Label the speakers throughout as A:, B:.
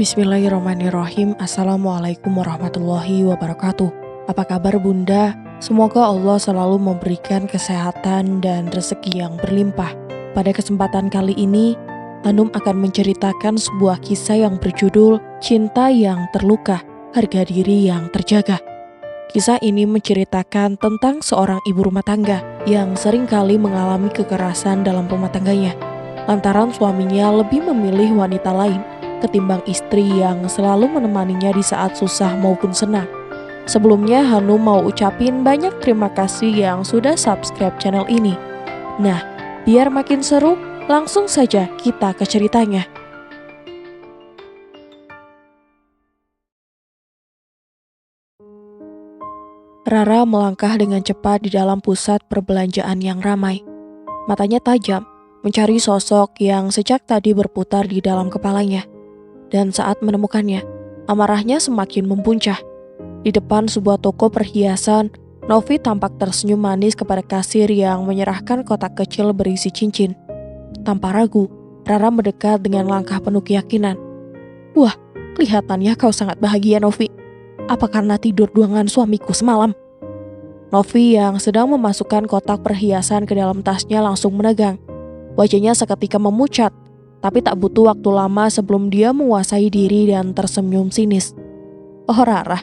A: Bismillahirrahmanirrahim. Assalamualaikum warahmatullahi wabarakatuh. Apa kabar Bunda? Semoga Allah selalu memberikan kesehatan dan rezeki yang berlimpah. Pada kesempatan kali ini, Hanum akan menceritakan sebuah kisah yang berjudul Cinta yang Terluka, Harga Diri yang Terjaga. Kisah ini menceritakan tentang seorang ibu rumah tangga yang seringkali mengalami kekerasan dalam rumah tangganya, lantaran suaminya lebih memilih wanita lain ketimbang istri yang selalu menemaninya di saat susah maupun senang. Sebelumnya Hanum mau ucapin banyak terima kasih yang sudah subscribe channel ini. Nah, biar makin seru, langsung saja kita ke ceritanya. Rara melangkah dengan cepat di dalam pusat perbelanjaan yang ramai. Matanya tajam, mencari sosok yang sejak tadi berputar di dalam kepalanya. Dan saat menemukannya, amarahnya semakin mempuncah. Di depan sebuah toko perhiasan, Novi tampak tersenyum manis kepada kasir yang menyerahkan kotak kecil berisi cincin. Tanpa ragu, Rara mendekat dengan langkah penuh keyakinan. "Wah, kelihatannya kau sangat bahagia, Novi. Apa karena tidur dengan suamiku semalam?" Novi yang sedang memasukkan kotak perhiasan ke dalam tasnya langsung menegang. Wajahnya seketika memucat, tapi tak butuh waktu lama sebelum dia menguasai diri dan tersenyum sinis. "Oh Rara,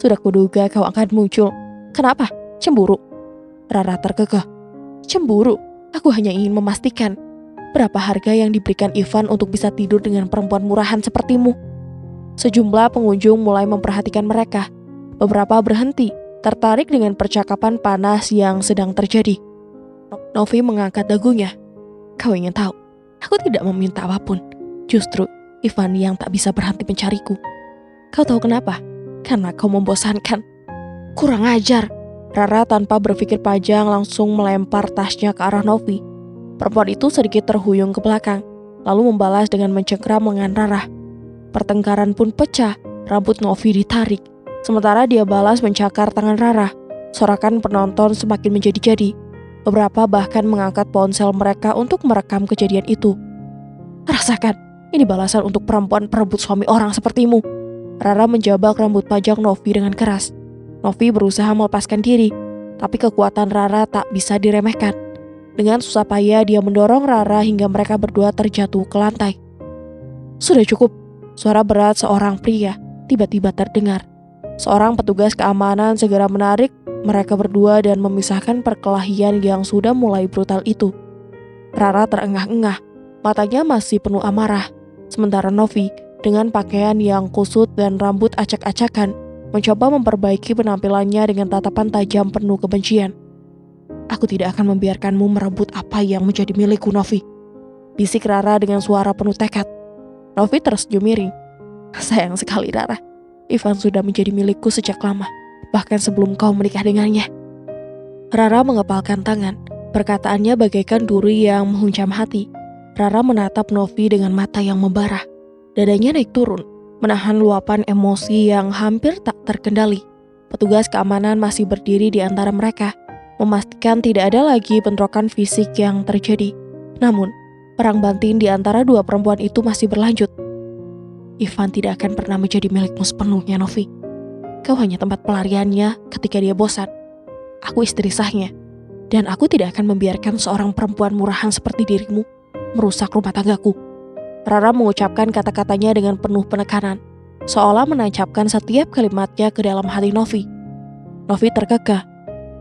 A: sudah kuduga kau akan muncul. Kenapa? Cemburu?" Rara terkekeh. "Cemburu? Aku hanya ingin memastikan berapa harga yang diberikan Ivan untuk bisa tidur dengan perempuan murahan sepertimu." Sejumlah pengunjung mulai memperhatikan mereka. Beberapa berhenti, tertarik dengan percakapan panas yang sedang terjadi. Novi mengangkat dagunya. "Kau ingin tahu? Aku tidak meminta apapun. Justru Ivan yang tak bisa berhenti mencariku. Kau tahu kenapa? Karena kau membosankan." "Kurang ajar." Rara tanpa berpikir panjang langsung melempar tasnya ke arah Novi. Perempuan itu sedikit terhuyung ke belakang, lalu membalas dengan mencengkram lengan Rara. Pertengkaran pun pecah, rambut Novi ditarik. Sementara dia balas mencakar tangan Rara. Sorakan penonton semakin menjadi-jadi. Beberapa bahkan mengangkat ponsel mereka untuk merekam kejadian itu. "Rasakan, ini balasan untuk perempuan perebut suami orang sepertimu." Rara menjabak rambut panjang Novi dengan keras. Novi berusaha melepaskan diri, tapi kekuatan Rara tak bisa diremehkan. Dengan susah payah dia mendorong Rara hingga mereka berdua terjatuh ke lantai. "Sudah cukup." Suara berat seorang pria tiba-tiba terdengar. Seorang petugas keamanan segera menarik mereka berdua dan memisahkan perkelahian yang sudah mulai brutal itu. Rara terengah-engah, matanya masih penuh amarah. Sementara Novi, dengan pakaian yang kusut dan rambut acak-acakan, mencoba memperbaiki penampilannya dengan tatapan tajam penuh kebencian. "Aku tidak akan membiarkanmu merebut apa yang menjadi milikku, Novi," bisik Rara dengan suara penuh tekad. Novi tersenyum miring. "Sayang sekali Rara, Ivan sudah menjadi milikku sejak lama, bahkan sebelum kau menikah dengannya." Rara mengepalkan tangan, perkataannya bagaikan duri yang menghunjam hati. Rara menatap Novi dengan mata yang membara. Dadanya naik turun, menahan luapan emosi yang hampir tak terkendali. Petugas keamanan masih berdiri di antara mereka, memastikan tidak ada lagi bentrokan fisik yang terjadi. Namun, perang batin di antara dua perempuan itu masih berlanjut. "Ivan tidak akan pernah menjadi milikmu sepenuhnya, Novi. Kau hanya tempat pelariannya ketika dia bosan. Aku istri sahnya, dan aku tidak akan membiarkan seorang perempuan murahan seperti dirimu merusak rumah tanggaku." Rara mengucapkan kata-katanya dengan penuh penekanan, seolah menancapkan setiap kalimatnya ke dalam hati Novi. Novi terkekeh,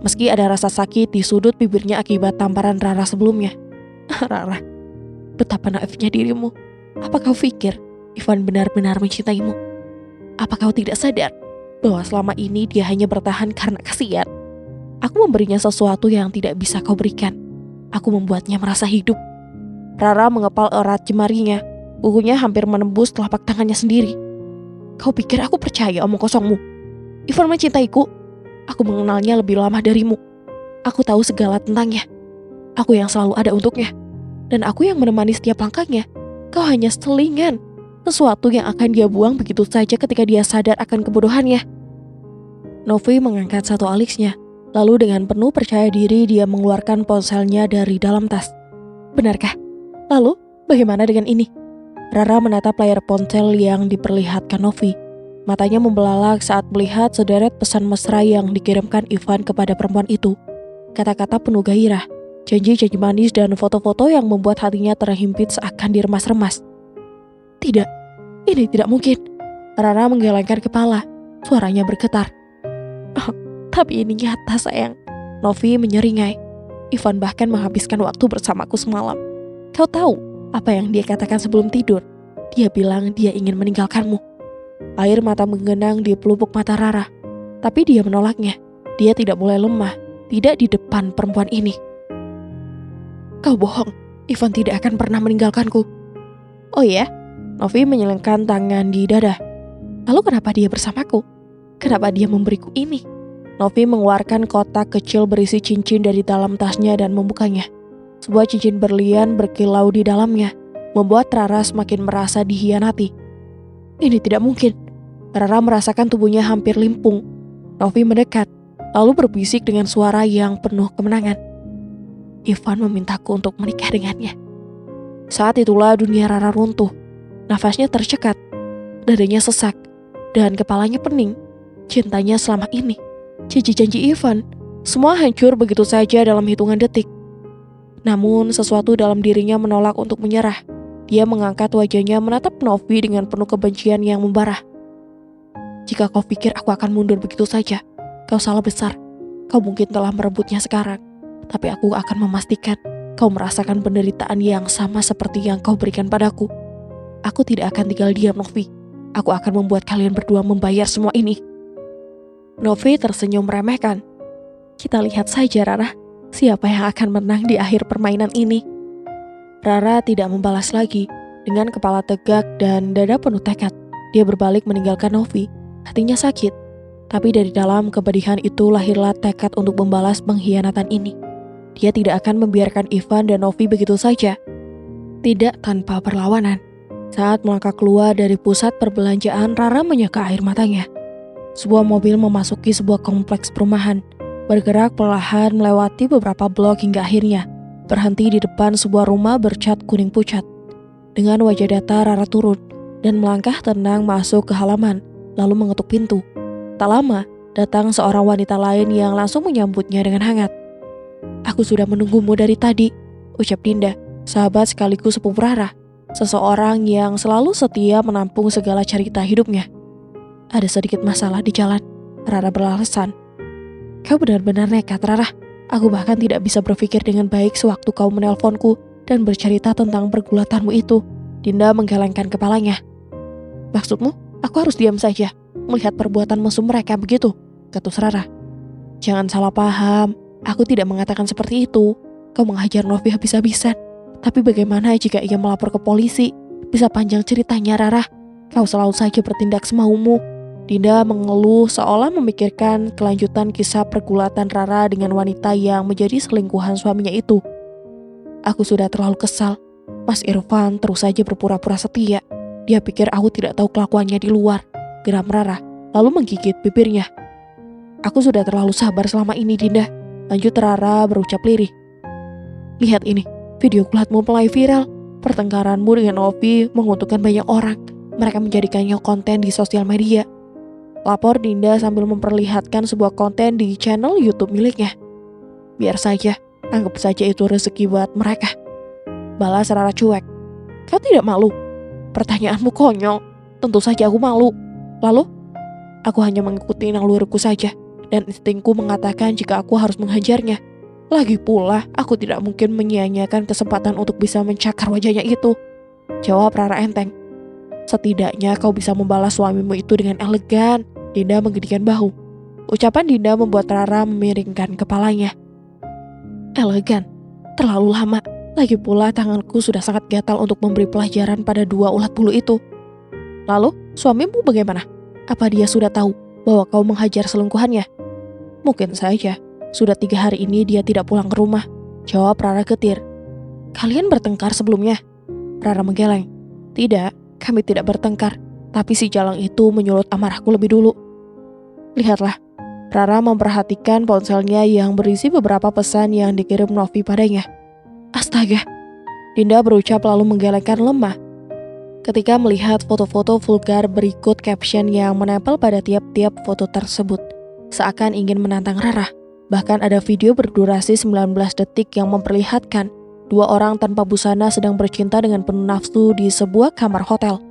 A: meski ada rasa sakit di sudut bibirnya akibat tamparan Rara sebelumnya. "Rara, betapa naifnya dirimu. Apa kau pikir Ivan benar-benar mencintaimu? Apa kau tidak sadar bahwa selama ini dia hanya bertahan karena kasihan? Aku memberinya sesuatu yang tidak bisa kau berikan. Aku membuatnya merasa hidup." Rara mengepal erat jemarinya, kukunya hampir menembus telapak tangannya sendiri. "Kau pikir aku percaya omong kosongmu? Ivan mencintaiku. Aku mengenalnya lebih lama darimu. Aku tahu segala tentangnya. Aku yang selalu ada untuknya. Dan aku yang menemani setiap langkahnya. Kau hanya selingan, sesuatu yang akan dia buang begitu saja ketika dia sadar akan kebodohannya." Novi mengangkat satu alisnya, lalu dengan penuh percaya diri dia mengeluarkan ponselnya dari dalam tas. "Benarkah? Lalu, bagaimana dengan ini?" Rara menatap layar ponsel yang diperlihatkan Novi. Matanya membelalak saat melihat sederet pesan mesra yang dikirimkan Ivan kepada perempuan itu. Kata-kata penuh gairah, janji-janji manis dan foto-foto yang membuat hatinya terhimpit seakan diremas-remas. Tidak, ini tidak mungkin. Rara menggelengkan kepala, suaranya bergetar. Oh, tapi ini nyata sayang. Novi menyeringai. Ivan bahkan menghabiskan waktu bersamaku semalam. Kau tahu apa yang dia katakan sebelum tidur? Dia bilang dia ingin meninggalkanmu. Air mata menggenang di pelupuk mata Rara. Tapi dia menolaknya. Dia tidak boleh lemah, tidak di depan perempuan ini. Kau bohong, Ivan tidak akan pernah meninggalkanku. Oh iya? Novi menyelengkan tangan di dada. Lalu kenapa dia bersamaku? Kenapa dia memberiku ini? Novi mengeluarkan kotak kecil berisi cincin dari dalam tasnya dan membukanya. Sebuah cincin berlian berkilau di dalamnya, membuat Rara semakin merasa dihianati. Ini tidak mungkin. Rara merasakan tubuhnya hampir limpung. Novi mendekat, lalu berbisik dengan suara yang penuh kemenangan. Ivan memintaku untuk menikah dengannya. Saat itulah dunia Rara runtuh. Nafasnya tercekat, dadanya sesak, dan kepalanya pening. Cintanya selama ini, janji-janji Ivan, semua hancur begitu saja dalam hitungan detik. Namun sesuatu dalam dirinya menolak untuk menyerah. Dia mengangkat wajahnya menatap Novi dengan penuh kebencian yang membara. Jika kau pikir aku akan mundur begitu saja, kau salah besar. Kau mungkin telah merebutnya sekarang, tapi aku akan memastikan kau merasakan penderitaan yang sama seperti yang kau berikan padaku. Aku tidak akan tinggal diam, Novi. Aku akan membuat kalian berdua membayar semua ini. Novi tersenyum meremehkan. Kita lihat saja, Rara, siapa yang akan menang di akhir permainan ini. Rara tidak membalas lagi. Dengan kepala tegak dan dada penuh tekad, dia berbalik meninggalkan Novi. Hatinya sakit, tapi dari dalam kepedihan itu lahirlah tekad untuk membalas pengkhianatan ini. Dia tidak akan membiarkan Ivan dan Novi begitu saja. Tidak tanpa perlawanan. Saat melangkah keluar dari pusat perbelanjaan, Rara menyeka air matanya. Sebuah mobil memasuki sebuah kompleks perumahan, bergerak perlahan melewati beberapa blok hingga akhirnya berhenti di depan sebuah rumah bercat kuning pucat. Dengan wajah datar, Rara turun dan melangkah tenang masuk ke halaman, lalu mengetuk pintu. Tak lama, datang seorang wanita lain yang langsung menyambutnya dengan hangat. Aku sudah menunggumu dari tadi, ucap Dinda, sahabat sekaligus sepupu Rara. Seseorang yang selalu setia menampung segala cerita hidupnya. Ada sedikit masalah di jalan, Rara beralasan. Kau benar-benar nekat, Rara. Aku bahkan tidak bisa berpikir dengan baik sewaktu kau menelponku dan bercerita tentang pergulatanmu itu. Dinda menggelengkan kepalanya. Maksudmu, aku harus diam saja melihat perbuatan mesum mereka begitu, ketus Rara. Jangan salah paham, aku tidak mengatakan seperti itu. Kau menghajar Novi habis-habisan. Tapi bagaimana jika ia melapor ke polisi? Bisa panjang ceritanya, Rara. Kau selalu saja bertindak semaumu. Dinda mengeluh seolah memikirkan kelanjutan kisah pergulatan Rara dengan wanita yang menjadi selingkuhan suaminya itu. Aku sudah terlalu kesal. Mas Irfan terus saja berpura-pura setia. Dia pikir aku tidak tahu kelakuannya di luar. Geram Rara, lalu menggigit bibirnya. Aku sudah terlalu sabar selama ini, Dinda. Lanjut Rara berucap lirih. Lihat ini, video kulatmu mulai viral. Pertengkaranmu dengan Novi menguntungkan banyak orang. Mereka menjadikannya konten di sosial media. Lapor Dinda sambil memperlihatkan sebuah konten di channel YouTube miliknya. Biar saja, anggap saja itu rezeki buat mereka. Balas Rara cuek. Kau tidak malu? Pertanyaanmu konyol. Tentu saja aku malu. Lalu? Aku hanya mengikuti naluriku saja. Dan instingku mengatakan jika aku harus menghajarnya. Lagi pula, aku tidak mungkin menyia-nyiakan kesempatan untuk bisa mencakar wajahnya itu. Jawab Rara enteng. Setidaknya kau bisa membalas suamimu itu dengan elegan. Dinda menggedikkan bahu. Ucapan Dinda membuat Rara memiringkan kepalanya. Elegan? Terlalu lama. Lagi pula tanganku sudah sangat gatal untuk memberi pelajaran pada dua ulat bulu itu. Lalu, suamimu bagaimana? Apa dia sudah tahu bahwa kau menghajar selingkuhannya? Mungkin saja. Sudah 3 hari ini dia tidak pulang ke rumah. Jawab Rara getir. Kalian bertengkar sebelumnya? Rara menggeleng. Tidak, kami tidak bertengkar. Tapi si Jalang itu menyulut amarahku lebih dulu. Lihatlah. Rara memperhatikan ponselnya yang berisi beberapa pesan yang dikirim Novi padanya. Astaga. Dinda berucap lalu menggelengkan lemah. ketika melihat foto-foto vulgar berikut caption yang menempel pada tiap-tiap foto tersebut, seakan ingin menantang Rara. Bahkan ada video berdurasi 19 detik yang memperlihatkan dua orang tanpa busana sedang bercinta dengan penuh nafsu di sebuah kamar hotel.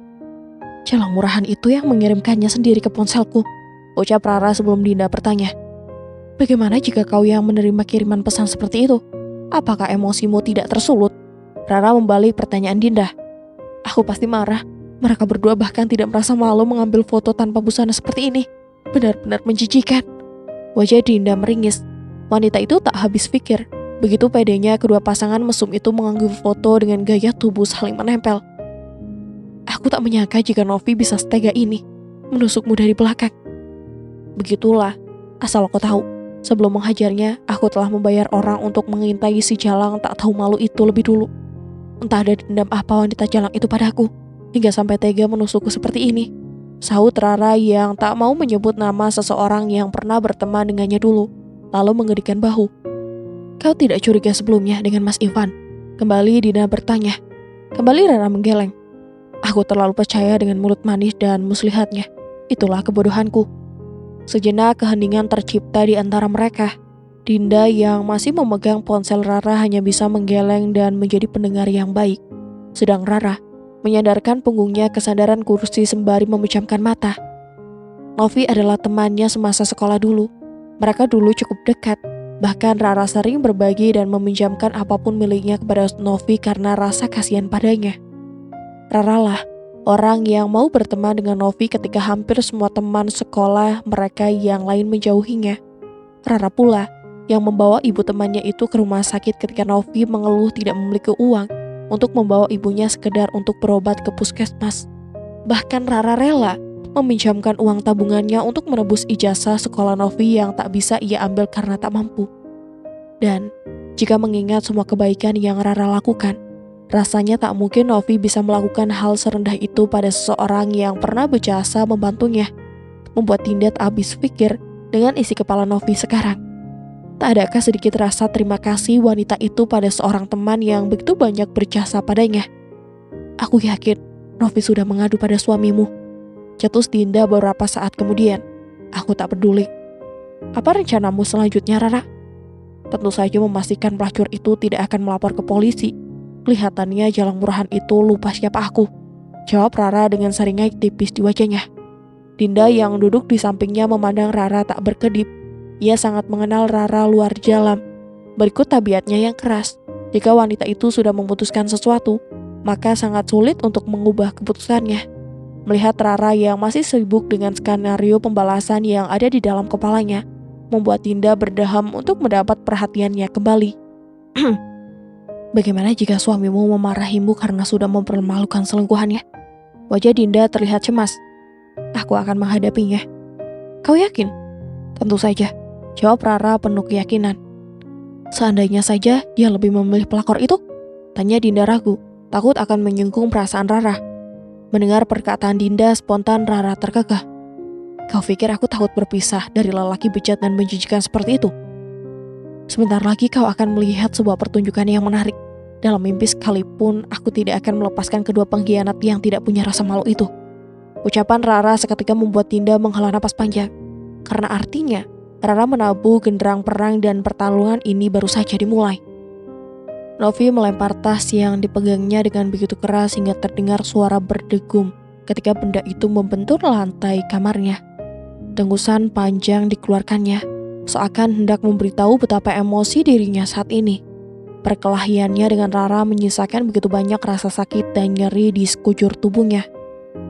A: Jalang murahan itu yang mengirimkannya sendiri ke ponselku, ucap Rara sebelum Dinda bertanya. Bagaimana jika kau yang menerima kiriman pesan seperti itu? Apakah emosimu tidak tersulut? Rara membalik pertanyaan Dinda. Aku pasti marah. Mereka berdua bahkan tidak merasa malu mengambil foto tanpa busana seperti ini. Benar-benar menjijikan. Wajah Dinda meringis. Wanita itu tak habis pikir. Begitu pedenya kedua pasangan mesum itu mengambil foto dengan gaya tubuh saling menempel. Aku tak menyangka jika Novi bisa setega ini, menusukmu dari belakang. Begitulah, asal kau tahu. Sebelum menghajarnya, aku telah membayar orang untuk mengintai si Jalang tak tahu malu itu lebih dulu. Entah ada dendam apa wanita Jalang itu padaku, hingga sampai tega menusukku seperti ini. Sahut Rara yang tak mau menyebut nama seseorang yang pernah berteman dengannya dulu, lalu mengerikkan bahu. Kau tidak curiga sebelumnya dengan Mas Ivan? Kembali Dinda bertanya. Kembali Rara menggeleng. Aku terlalu percaya dengan mulut manis dan muslihatnya. Itulah kebodohanku. Sejenak keheningan tercipta di antara mereka. Dinda yang masih memegang ponsel Rara hanya bisa menggeleng dan menjadi pendengar yang baik. Sedang Rara menyadarkan punggungnya kesadaran kursi sembari memejamkan mata. Novi adalah temannya semasa sekolah dulu. Mereka dulu cukup dekat. Bahkan Rara sering berbagi dan meminjamkan apapun miliknya kepada Novi karena rasa kasihan padanya. Rara lah orang yang mau berteman dengan Novi ketika hampir semua teman sekolah mereka yang lain menjauhinya. Rara pula yang membawa ibu temannya itu ke rumah sakit ketika Novi mengeluh tidak memiliki uang untuk membawa ibunya sekedar untuk berobat ke puskesmas. Bahkan Rara rela meminjamkan uang tabungannya untuk menebus ijazah sekolah Novi yang tak bisa ia ambil karena tak mampu. Dan jika mengingat semua kebaikan yang Rara lakukan, rasanya tak mungkin Novi bisa melakukan hal serendah itu pada seseorang yang pernah berjasa membantunya. Membuat Dinda tak habis pikir dengan isi kepala Novi sekarang. Tak adakah sedikit rasa terima kasih wanita itu pada seorang teman yang begitu banyak berjasa padanya? Aku yakin Novi sudah mengadu pada suamimu. Cetus Dinda beberapa saat kemudian. Aku tak peduli. Apa rencanamu selanjutnya, Rara? Tentu saja memastikan pelacur itu tidak akan melapor ke polisi. Kelihatannya jalang murahan itu lupa siapa aku. Jawab Rara dengan seringai tipis di wajahnya. Dinda yang duduk di sampingnya memandang Rara tak berkedip. Ia sangat mengenal Rara luar dalam. Berikut tabiatnya yang keras. Jika wanita itu sudah memutuskan sesuatu, maka sangat sulit untuk mengubah keputusannya. Melihat Rara yang masih sibuk dengan skenario pembalasan yang ada di dalam kepalanya, membuat Dinda berdaham untuk mendapat perhatiannya kembali. Bagaimana jika suamimu memarahimu karena sudah mempermalukan selingkuhannya? Wajah Dinda terlihat cemas. Aku akan menghadapinya. Kau yakin? Tentu saja. Jawab Rara penuh keyakinan. Seandainya saja dia lebih memilih pelakor itu? Tanya Dinda ragu, takut akan menyinggung perasaan Rara. Mendengar perkataan Dinda, spontan Rara terkekeh. Kau pikir aku takut berpisah dari lelaki bejat dan menjijikan seperti itu? Sebentar lagi kau akan melihat sebuah pertunjukan yang menarik. Dalam mimpi sekalipun, aku tidak akan melepaskan kedua pengkhianat yang tidak punya rasa malu itu. Ucapan Rara seketika membuat Dinda menghela napas panjang. Karena artinya, Rara menabuh genderang perang dan pertarungan ini baru saja dimulai. Novi melempar tas yang dipegangnya dengan begitu keras hingga terdengar suara berdegum ketika benda itu membentur lantai kamarnya. Dengusan panjang dikeluarkannya, seakan hendak memberitahu betapa emosi dirinya saat ini. Perkelahiannya dengan Rara menyisakan begitu banyak rasa sakit dan nyeri di sekujur tubuhnya.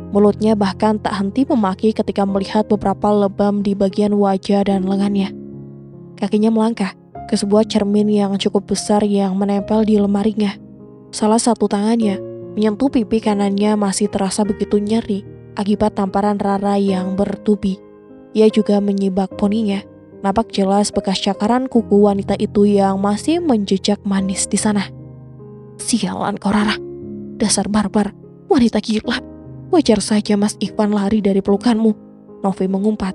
A: Mulutnya bahkan tak henti memaki ketika melihat beberapa lebam di bagian wajah dan lengannya. Kakinya melangkah ke sebuah cermin yang cukup besar yang menempel di lemarinya. Salah satu tangannya menyentuh pipi kanannya masih terasa begitu nyeri akibat tamparan Rara yang bertubi. Ia juga menyibak poninya. Nampak jelas bekas cakaran kuku wanita itu yang masih menjejak manis di sana. Sialan kau Rara, dasar barbar, wanita gila. Wajar saja Mas Ivan lari dari pelukanmu. Novi mengumpat.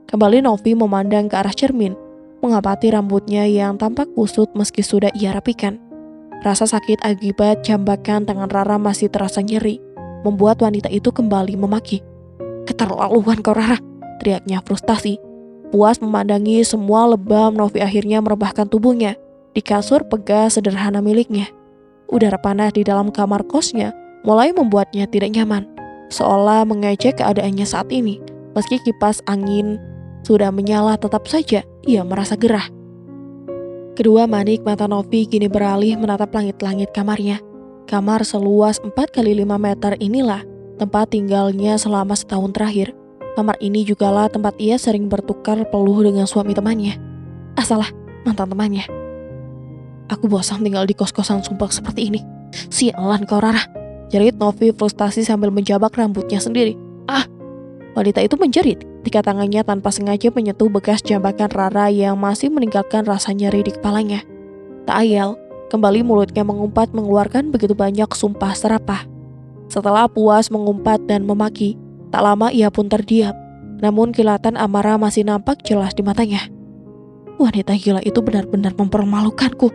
A: Kembali Novi memandang ke arah cermin, mengapati rambutnya yang tampak kusut meski sudah ia rapikan. Rasa sakit akibat jambakan tangan Rara masih terasa nyeri. membuat wanita itu kembali memaki. "Keterlaluan kau, Rara," teriaknya frustasi. Puas memandangi semua lebam, Novi akhirnya merebahkan tubuhnya di kasur pega sederhana miliknya. Udara panas di dalam kamar kosnya mulai membuatnya tidak nyaman, seolah mengejek keadaannya saat ini. Meski kipas angin sudah menyala, tetap saja ia merasa gerah. Kedua manik mata Novi kini beralih menatap langit-langit kamarnya. Kamar seluas 4x5 meter inilah tempat tinggalnya selama setahun terakhir. Kamar ini jugalah tempat ia sering bertukar peluh dengan suami temannya. Salah, mantan temannya. "Aku bosan tinggal di kos-kosan sumpah seperti ini. Sialan kau, Rara," jerit Novi frustasi sambil menjabak rambutnya sendiri. Wanita itu menjerit ketika tangannya tanpa sengaja menyentuh bekas jambakan Rara yang masih meninggalkan rasa nyeri di kepalanya. Tak ayal, kembali mulutnya mengumpat mengeluarkan begitu banyak sumpah serapah. Setelah puas mengumpat dan memaki, tak lama ia pun terdiam. Namun kilatan amarah masih nampak jelas di matanya. Wanita gila itu benar-benar mempermalukanku.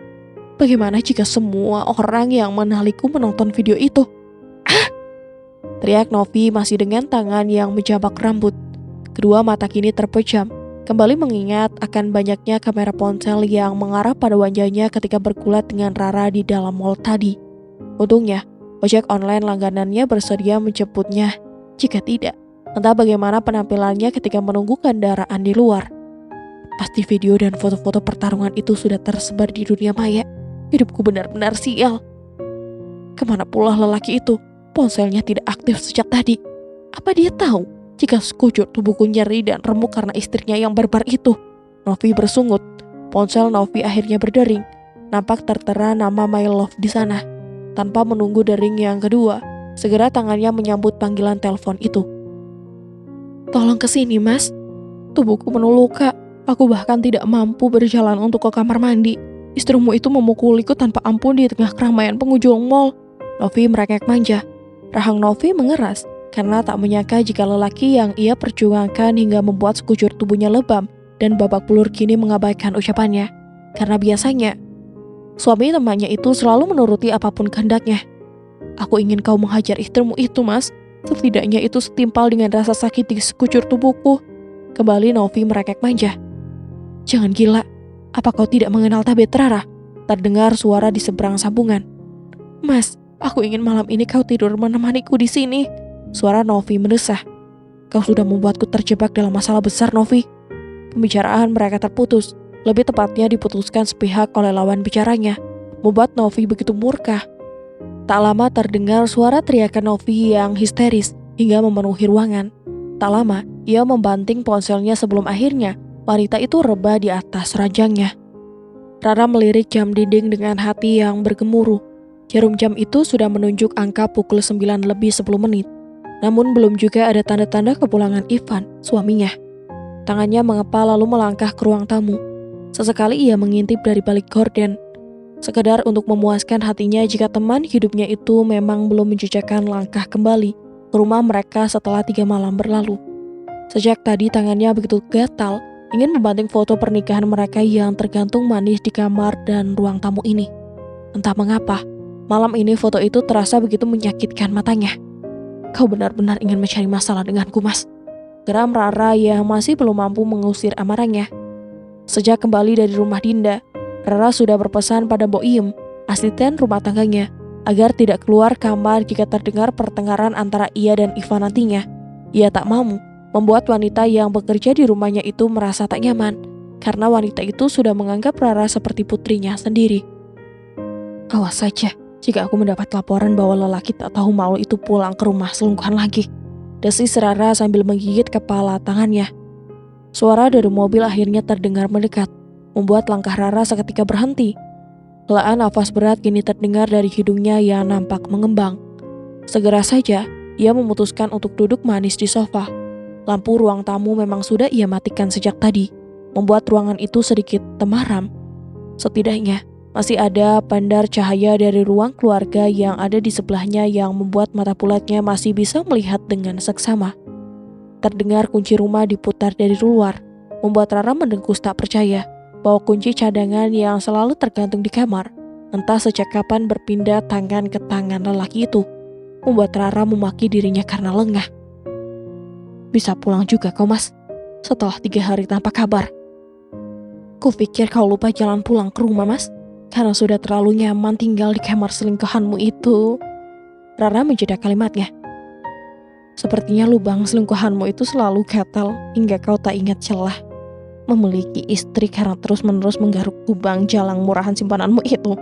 A: Bagaimana jika semua orang yang mengenaliku menonton video itu? Teriak Novi masih dengan tangan yang menjabak rambut. Kedua mata kini terpejam, kembali mengingat akan banyaknya kamera ponsel yang mengarah pada wajahnya ketika bergulat dengan Rara di dalam mall tadi. Untungnya, ojek online langganannya bersedia menjemputnya. Jika tidak, entah bagaimana penampilannya ketika menunggu kendaraan di luar. Pasti video dan foto-foto pertarungan itu sudah tersebar di dunia maya. Hidupku benar-benar sial. Kemana pula lelaki itu? Ponselnya tidak aktif sejak tadi. Apa dia tahu jika sekujur tubuhku nyeri dan remuk karena istrinya yang barbar itu? Novi bersungut. Ponsel Novi akhirnya berdering. Nampak tertera nama My Love di sana. Tanpa menunggu dering yang kedua, segera tangannya menyambut panggilan telepon itu. "Tolong kesini, Mas. Tubuhku penuh luka. Aku bahkan tidak mampu berjalan untuk ke kamar mandi. Istrimu itu memukuliku tanpa ampun di tengah keramaian pengunjung mall." Novi merengek manja. Rahang Novi mengeras karena tak menyangka jika lelaki yang ia perjuangkan hingga membuat sekujur tubuhnya lebam dan babak belur kini mengabaikan ucapannya. Karena biasanya, suami temannya itu selalu menuruti apapun kehendaknya. "Aku ingin kau menghajar istrimu itu, Mas. Setidaknya itu setimpal dengan rasa sakit di sekujur tubuhku." Kembali Novi merengek manja. "Jangan gila. Apa kau tidak mengenal tabet Rara?" Terdengar suara di seberang sambungan. "Mas, aku ingin malam ini kau tidur menemaniku di sini." Suara Novi mendesah. "Kau sudah membuatku terjebak dalam masalah besar, Novi." Pembicaraan mereka terputus. Lebih tepatnya diputuskan sepihak oleh lawan bicaranya, membuat Novi begitu murka. Tak lama terdengar suara teriakan Novi yang histeris hingga memenuhi ruangan. Tak lama, ia membanting ponselnya sebelum akhirnya wanita itu rebah di atas ranjangnya. Rara melirik jam dinding dengan hati yang bergemuruh. Jarum jam itu sudah menunjuk angka pukul 9 lebih 10 menit. Namun belum juga ada tanda-tanda kepulangan Ivan, suaminya. Tangannya mengepal lalu melangkah ke ruang tamu. Sesekali ia mengintip dari balik gorden, sekedar untuk memuaskan hatinya jika teman hidupnya itu memang belum menjejakkan langkah kembali ke rumah mereka setelah 3 malam berlalu. Sejak tadi tangannya begitu gatal, ingin membanting foto pernikahan mereka yang tergantung manis di kamar dan ruang tamu ini. Entah mengapa, malam ini foto itu terasa begitu menyakitkan matanya. "Kau benar-benar ingin mencari masalah denganku, Mas," geram Rara yang masih belum mampu mengusir amarahnya. Sejak kembali dari rumah Dinda, Rara sudah berpesan pada Boim, asisten rumah tangganya, agar tidak keluar kamar jika terdengar pertengkaran antara ia dan Ivan nantinya. Ia tak mau membuat wanita yang bekerja di rumahnya itu merasa tak nyaman, karena wanita itu sudah menganggap Rara seperti putrinya sendiri. "Awas saja jika aku mendapat laporan bahwa lelaki tak tahu malu itu pulang ke rumah selingkuhan lagi," desis Rara sambil menggigit kepala tangannya. Suara dari mobil akhirnya terdengar mendekat, membuat langkah Rara seketika berhenti. Helaan nafas berat kini terdengar dari hidungnya yang nampak mengembang. Segera saja, ia memutuskan untuk duduk manis di sofa. Lampu ruang tamu memang sudah ia matikan sejak tadi, membuat ruangan itu sedikit temaram. Setidaknya, masih ada pandar cahaya dari ruang keluarga yang ada di sebelahnya yang membuat mata bulatnya masih bisa melihat dengan seksama. Terdengar kunci rumah diputar dari luar, membuat Rara mendengus tak percaya bahwa kunci cadangan yang selalu tergantung di kamar, entah sejak kapan berpindah tangan ke tangan lelaki itu. membuat Rara memaki dirinya karena lengah. Bisa pulang juga kau mas, setelah 3 hari tanpa kabar. Kupikir kau lupa jalan pulang ke rumah mas, karena sudah terlalu nyaman tinggal di kamar selingkuhanmu itu. Rara menjeda kalimatnya. Sepertinya lubang selingkuhanmu itu selalu gatal hingga kau tak ingat celah memiliki istri karena terus-menerus menggaruk lubang jalang murahan simpananmu itu.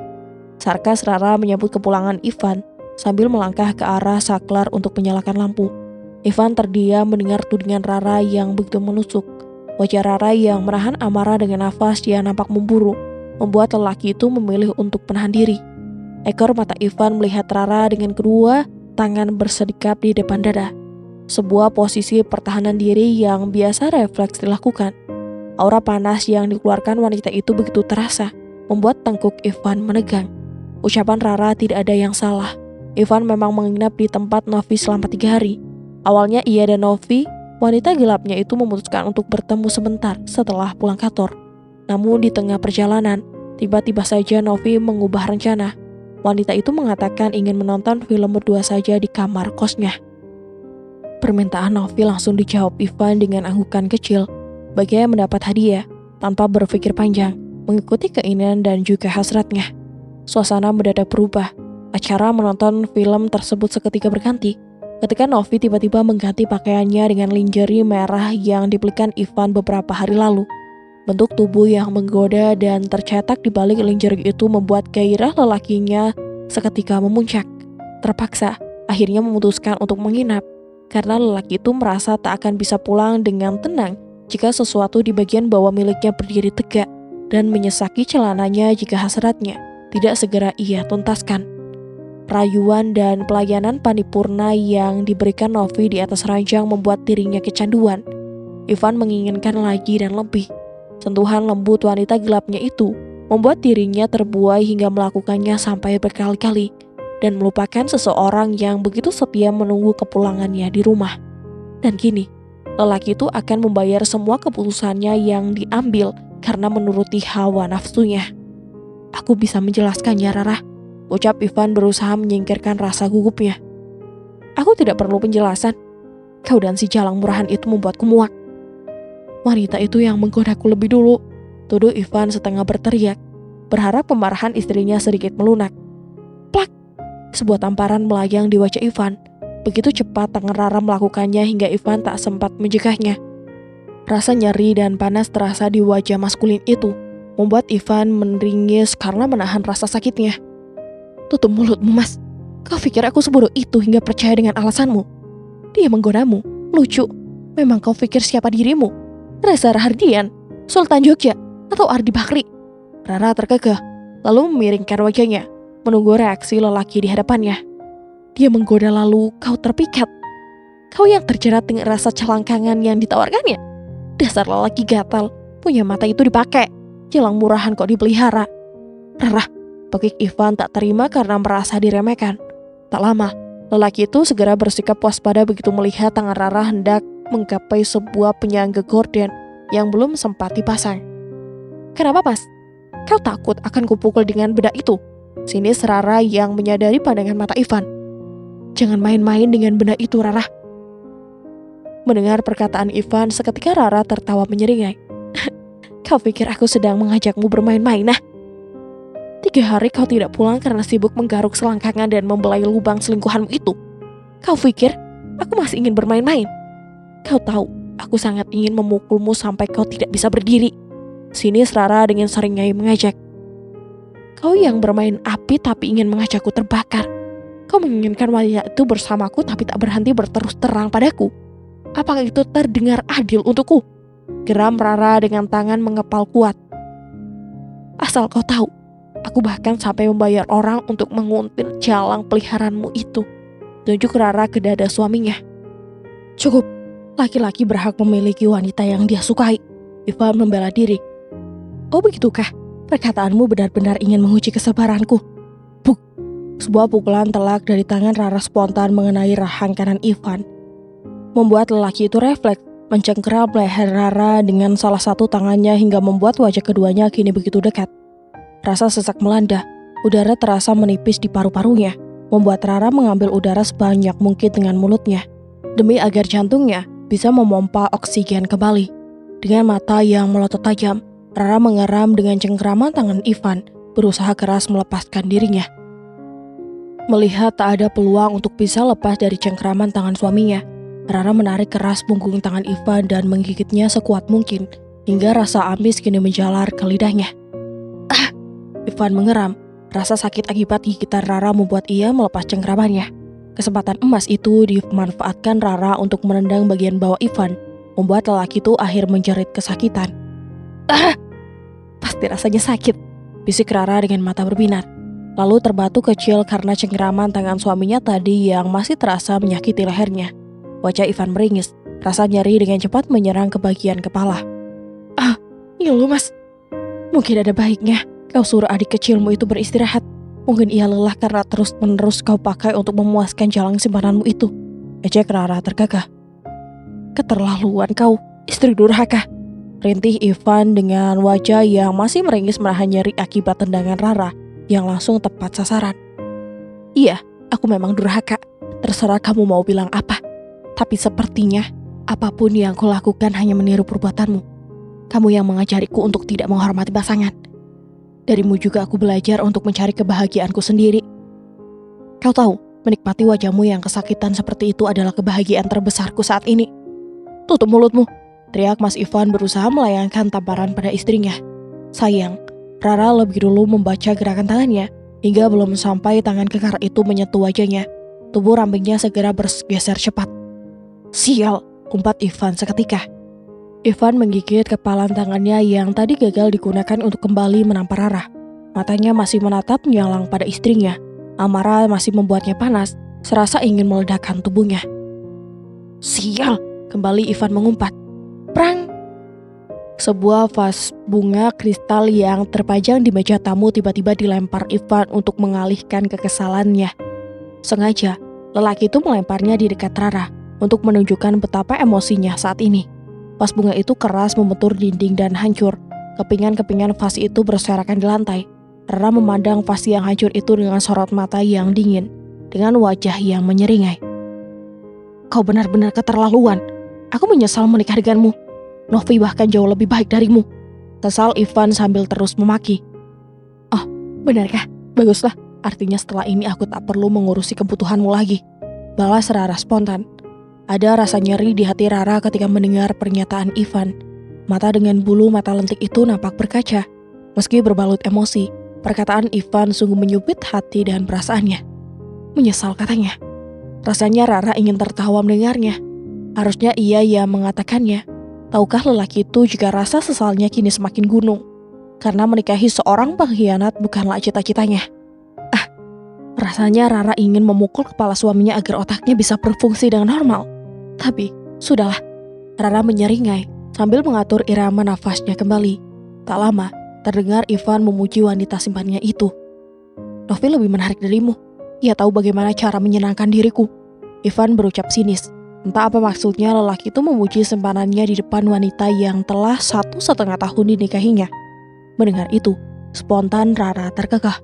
A: Sarkas Rara menyambut kepulangan Ivan sambil melangkah ke arah saklar untuk menyalakan lampu. Ivan terdiam mendengar tudingan Rara yang begitu menusuk. Wajah Rara yang menahan amarah dengan nafas yang nampak memburu membuat lelaki itu memilih untuk menahan diri. Ekor mata Ivan melihat Rara dengan kedua tangan bersedekap di depan dada. Sebuah posisi pertahanan diri yang biasa refleks dilakukan. Aura panas yang dikeluarkan wanita itu begitu terasa, membuat tengkuk Ivan menegang. Ucapan Rara tidak ada yang salah. Ivan memang menginap di tempat Novi selama 3 hari. Awalnya ia dan Novi, wanita gelapnya itu memutuskan untuk bertemu sebentar setelah pulang kantor. Namun di tengah perjalanan, tiba-tiba saja Novi mengubah rencana. Wanita itu mengatakan ingin menonton film berdua saja di kamar kosnya. Permintaan Novi langsung dijawab Ivan dengan anggukan kecil, bagai mendapat hadiah, tanpa berpikir panjang, mengikuti keinginan dan juga hasratnya. Suasana mendadak berubah. Acara menonton film tersebut seketika berganti, ketika Novi tiba-tiba mengganti pakaiannya dengan lingerie merah yang dibelikan Ivan beberapa hari lalu. Bentuk tubuh yang menggoda dan tercetak di balik lingerie itu membuat gairah lelakinya seketika memuncak. Terpaksa, akhirnya memutuskan untuk menginap, karena lelaki itu merasa tak akan bisa pulang dengan tenang jika sesuatu di bagian bawah miliknya berdiri tegak dan menyesaki celananya jika hasratnya tidak segera ia tuntaskan. Rayuan dan pelayanan paripurna yang diberikan Novi di atas ranjang membuat dirinya kecanduan. Ivan menginginkan lagi dan lebih. Sentuhan lembut wanita gelapnya itu membuat dirinya terbuai hingga melakukannya sampai berkali-kali dan melupakan seseorang yang begitu setia menunggu kepulangannya di rumah. Dan kini, lelaki itu akan membayar semua keputusannya yang diambil karena menuruti hawa nafsunya. Aku bisa menjelaskannya, Rara, ucap Ivan berusaha menyingkirkan rasa gugupnya. Aku tidak perlu penjelasan. Kau dan si jalang murahan itu membuatku muak. Wanita itu yang menggodaku lebih dulu, tuduh Ivan setengah berteriak, berharap kemarahan istrinya sedikit melunak. Plak! Sebuah tamparan melayang di wajah Ivan. Begitu cepat tangan Rara melakukannya hingga Ivan tak sempat mencegahnya. Rasa nyeri dan panas terasa di wajah maskulin itu, membuat Ivan meringis karena menahan rasa sakitnya. Tutup mulutmu, Mas. Kau pikir aku sebodoh itu hingga percaya dengan alasanmu? Dia menggodamu. Lucu. Memang kau pikir siapa dirimu? Reza Rahardian, Sultan Jogja, atau Ardi Bakri? Rara terkekeh, lalu memiringkan wajahnya, menunggu reaksi lelaki di hadapannya. Dia menggoda lalu kau terpikat. Kau yang terjerat dengan rasa celangkangan yang ditawarkannya. Dasar lelaki gatal, punya mata itu dipakai. Jalang murahan kok dipelihara. Rara, pekik Ivan tak terima karena merasa diremehkan. Tak lama, lelaki itu segera bersikap waspada begitu melihat tangan Rara hendak menggapai sebuah penyangga gorden yang belum sempat dipasang. Kenapa, Mas? Kau takut akan kupukul dengan bedak itu? Sinis Rara yang menyadari pandangan mata Ivan. Jangan main-main dengan benda itu, Rara. Mendengar perkataan Ivan, seketika Rara tertawa menyeringai. Kau pikir aku sedang mengajakmu bermain-main, nah? 3 hari kau tidak pulang karena sibuk menggaruk selangkangan dan membelai lubang selingkuhanmu itu. Kau pikir aku masih ingin bermain-main? Kau tahu, aku sangat ingin memukulmu sampai kau tidak bisa berdiri. Sinis Rara dengan seringai mengajak. Kau yang bermain api tapi ingin mengajakku terbakar. Kau menginginkan wanita itu bersamaku tapi tak berhenti berterus terang padaku. Apakah itu terdengar adil untukku? Geram Rara dengan tangan mengepal kuat. Asal kau tahu, aku bahkan sampai membayar orang untuk menguntit jalang peliharaanmu itu. Tunjuk Rara ke dada suaminya. Cukup. Laki-laki berhak memiliki wanita yang dia sukai. Ivan membela diri. Oh begitukah? Perkataanmu benar-benar ingin menguji kesabaranku. Buk! Sebuah pukulan telak dari tangan Rara spontan mengenai rahang kanan Ivan, membuat lelaki itu refleks, mencengkeram leher Rara dengan salah satu tangannya hingga membuat wajah keduanya kini begitu dekat. Rasa sesak melanda, udara terasa menipis di paru-parunya, membuat Rara mengambil udara sebanyak mungkin dengan mulutnya, demi agar jantungnya bisa memompa oksigen kembali. Dengan mata yang melotot tajam, Rara mengeram dengan cengkeraman tangan Ivan, berusaha keras melepaskan dirinya. Melihat tak ada peluang untuk bisa lepas dari cengkeraman tangan suaminya, Rara menarik keras punggung tangan Ivan dan menggigitnya sekuat mungkin, hingga rasa amis kini menjalar ke lidahnya. Ivan mengeram. Rasa sakit akibat gigitan Rara membuat ia melepas cengkeramannya. Kesempatan emas itu dimanfaatkan Rara untuk menendang bagian bawah Ivan, membuat lelaki itu akhir menjerit kesakitan. Pasti rasanya sakit, bisik Rara dengan mata berbinar. Lalu terbatuk kecil karena cengkeraman tangan suaminya tadi yang masih terasa menyakiti lehernya. Wajah Ivan meringis, rasa nyeri dengan cepat menyerang ke bagian kepala. Ya lu mas, mungkin ada baiknya kau suruh adik kecilmu itu beristirahat. Mungkin ia lelah karena terus-menerus kau pakai untuk memuaskan jalang simpananmu itu. Ejek Rara tergagah. Keterlaluan kau, istri durhaka. Rintih Ivan dengan wajah yang masih meringis menahan nyeri akibat tendangan Rara yang langsung tepat sasaran. Iya, aku memang durhaka. Terserah kamu mau bilang apa. Tapi sepertinya apapun yang kulakukan hanya meniru perbuatanmu. Kamu yang mengajariku untuk tidak menghormati pasangan. Darimu juga aku belajar untuk mencari kebahagiaanku sendiri. Kau tahu, menikmati wajahmu yang kesakitan seperti itu adalah kebahagiaan terbesarku saat ini. Tutup mulutmu, teriak Mas Ivan berusaha melayangkan tamparan pada istrinya. Sayang, Rara lebih dulu membaca gerakan tangannya, hingga belum sampai tangan kekar itu menyentuh wajahnya. Tubuh rampingnya segera bergeser cepat. Sial, umpat Ivan seketika. Ivan menggigit kepalan tangannya yang tadi gagal digunakan untuk kembali menampar Rara. Matanya masih menatap menyalang pada istrinya. Amarah masih membuatnya panas, serasa ingin meledakkan tubuhnya. Sial, kembali Ivan mengumpat. Prang! Sebuah vas bunga kristal yang terpajang di meja tamu tiba-tiba dilempar Ivan untuk mengalihkan kekesalannya. Sengaja, lelaki itu melemparnya di dekat Rara untuk menunjukkan betapa emosinya saat ini. Vas bunga itu keras membentur dinding dan hancur. Kepingan-kepingan vas itu berserakan di lantai. Rara memandang vas yang hancur itu dengan sorot mata yang dingin, dengan wajah yang menyeringai. Kau benar-benar keterlaluan. Aku menyesal menikah denganmu. Novi bahkan jauh lebih baik darimu. Kesal Ivan sambil terus memaki. Oh, benarkah? Baguslah. Artinya setelah ini aku tak perlu mengurusi kebutuhanmu lagi. Balas Rara spontan. Ada rasa nyeri di hati Rara ketika mendengar pernyataan Ivan. Mata dengan bulu mata lentik itu nampak berkaca. Meski berbalut emosi, perkataan Ivan sungguh menyubit hati dan perasaannya. Menyesal katanya. Rasanya Rara ingin tertawa mendengarnya. Harusnya ia yang mengatakannya. Tahukah lelaki itu jika rasa sesalnya kini semakin gunung? Karena menikahi seorang pengkhianat bukanlah cita-citanya. Rasanya Rara ingin memukul kepala suaminya agar otaknya bisa berfungsi dengan normal. Tapi, sudahlah. Rara menyeringai sambil mengatur irama nafasnya kembali. Tak lama, terdengar Ivan memuji wanita simpanannya itu. Novi lebih menarik darimu. Ia tahu bagaimana cara menyenangkan diriku. Ivan berucap sinis. Entah apa maksudnya lelaki itu memuji simpanannya di depan wanita yang telah 1,5 tahun dinikahinya. Mendengar itu, spontan Rara terkekeh.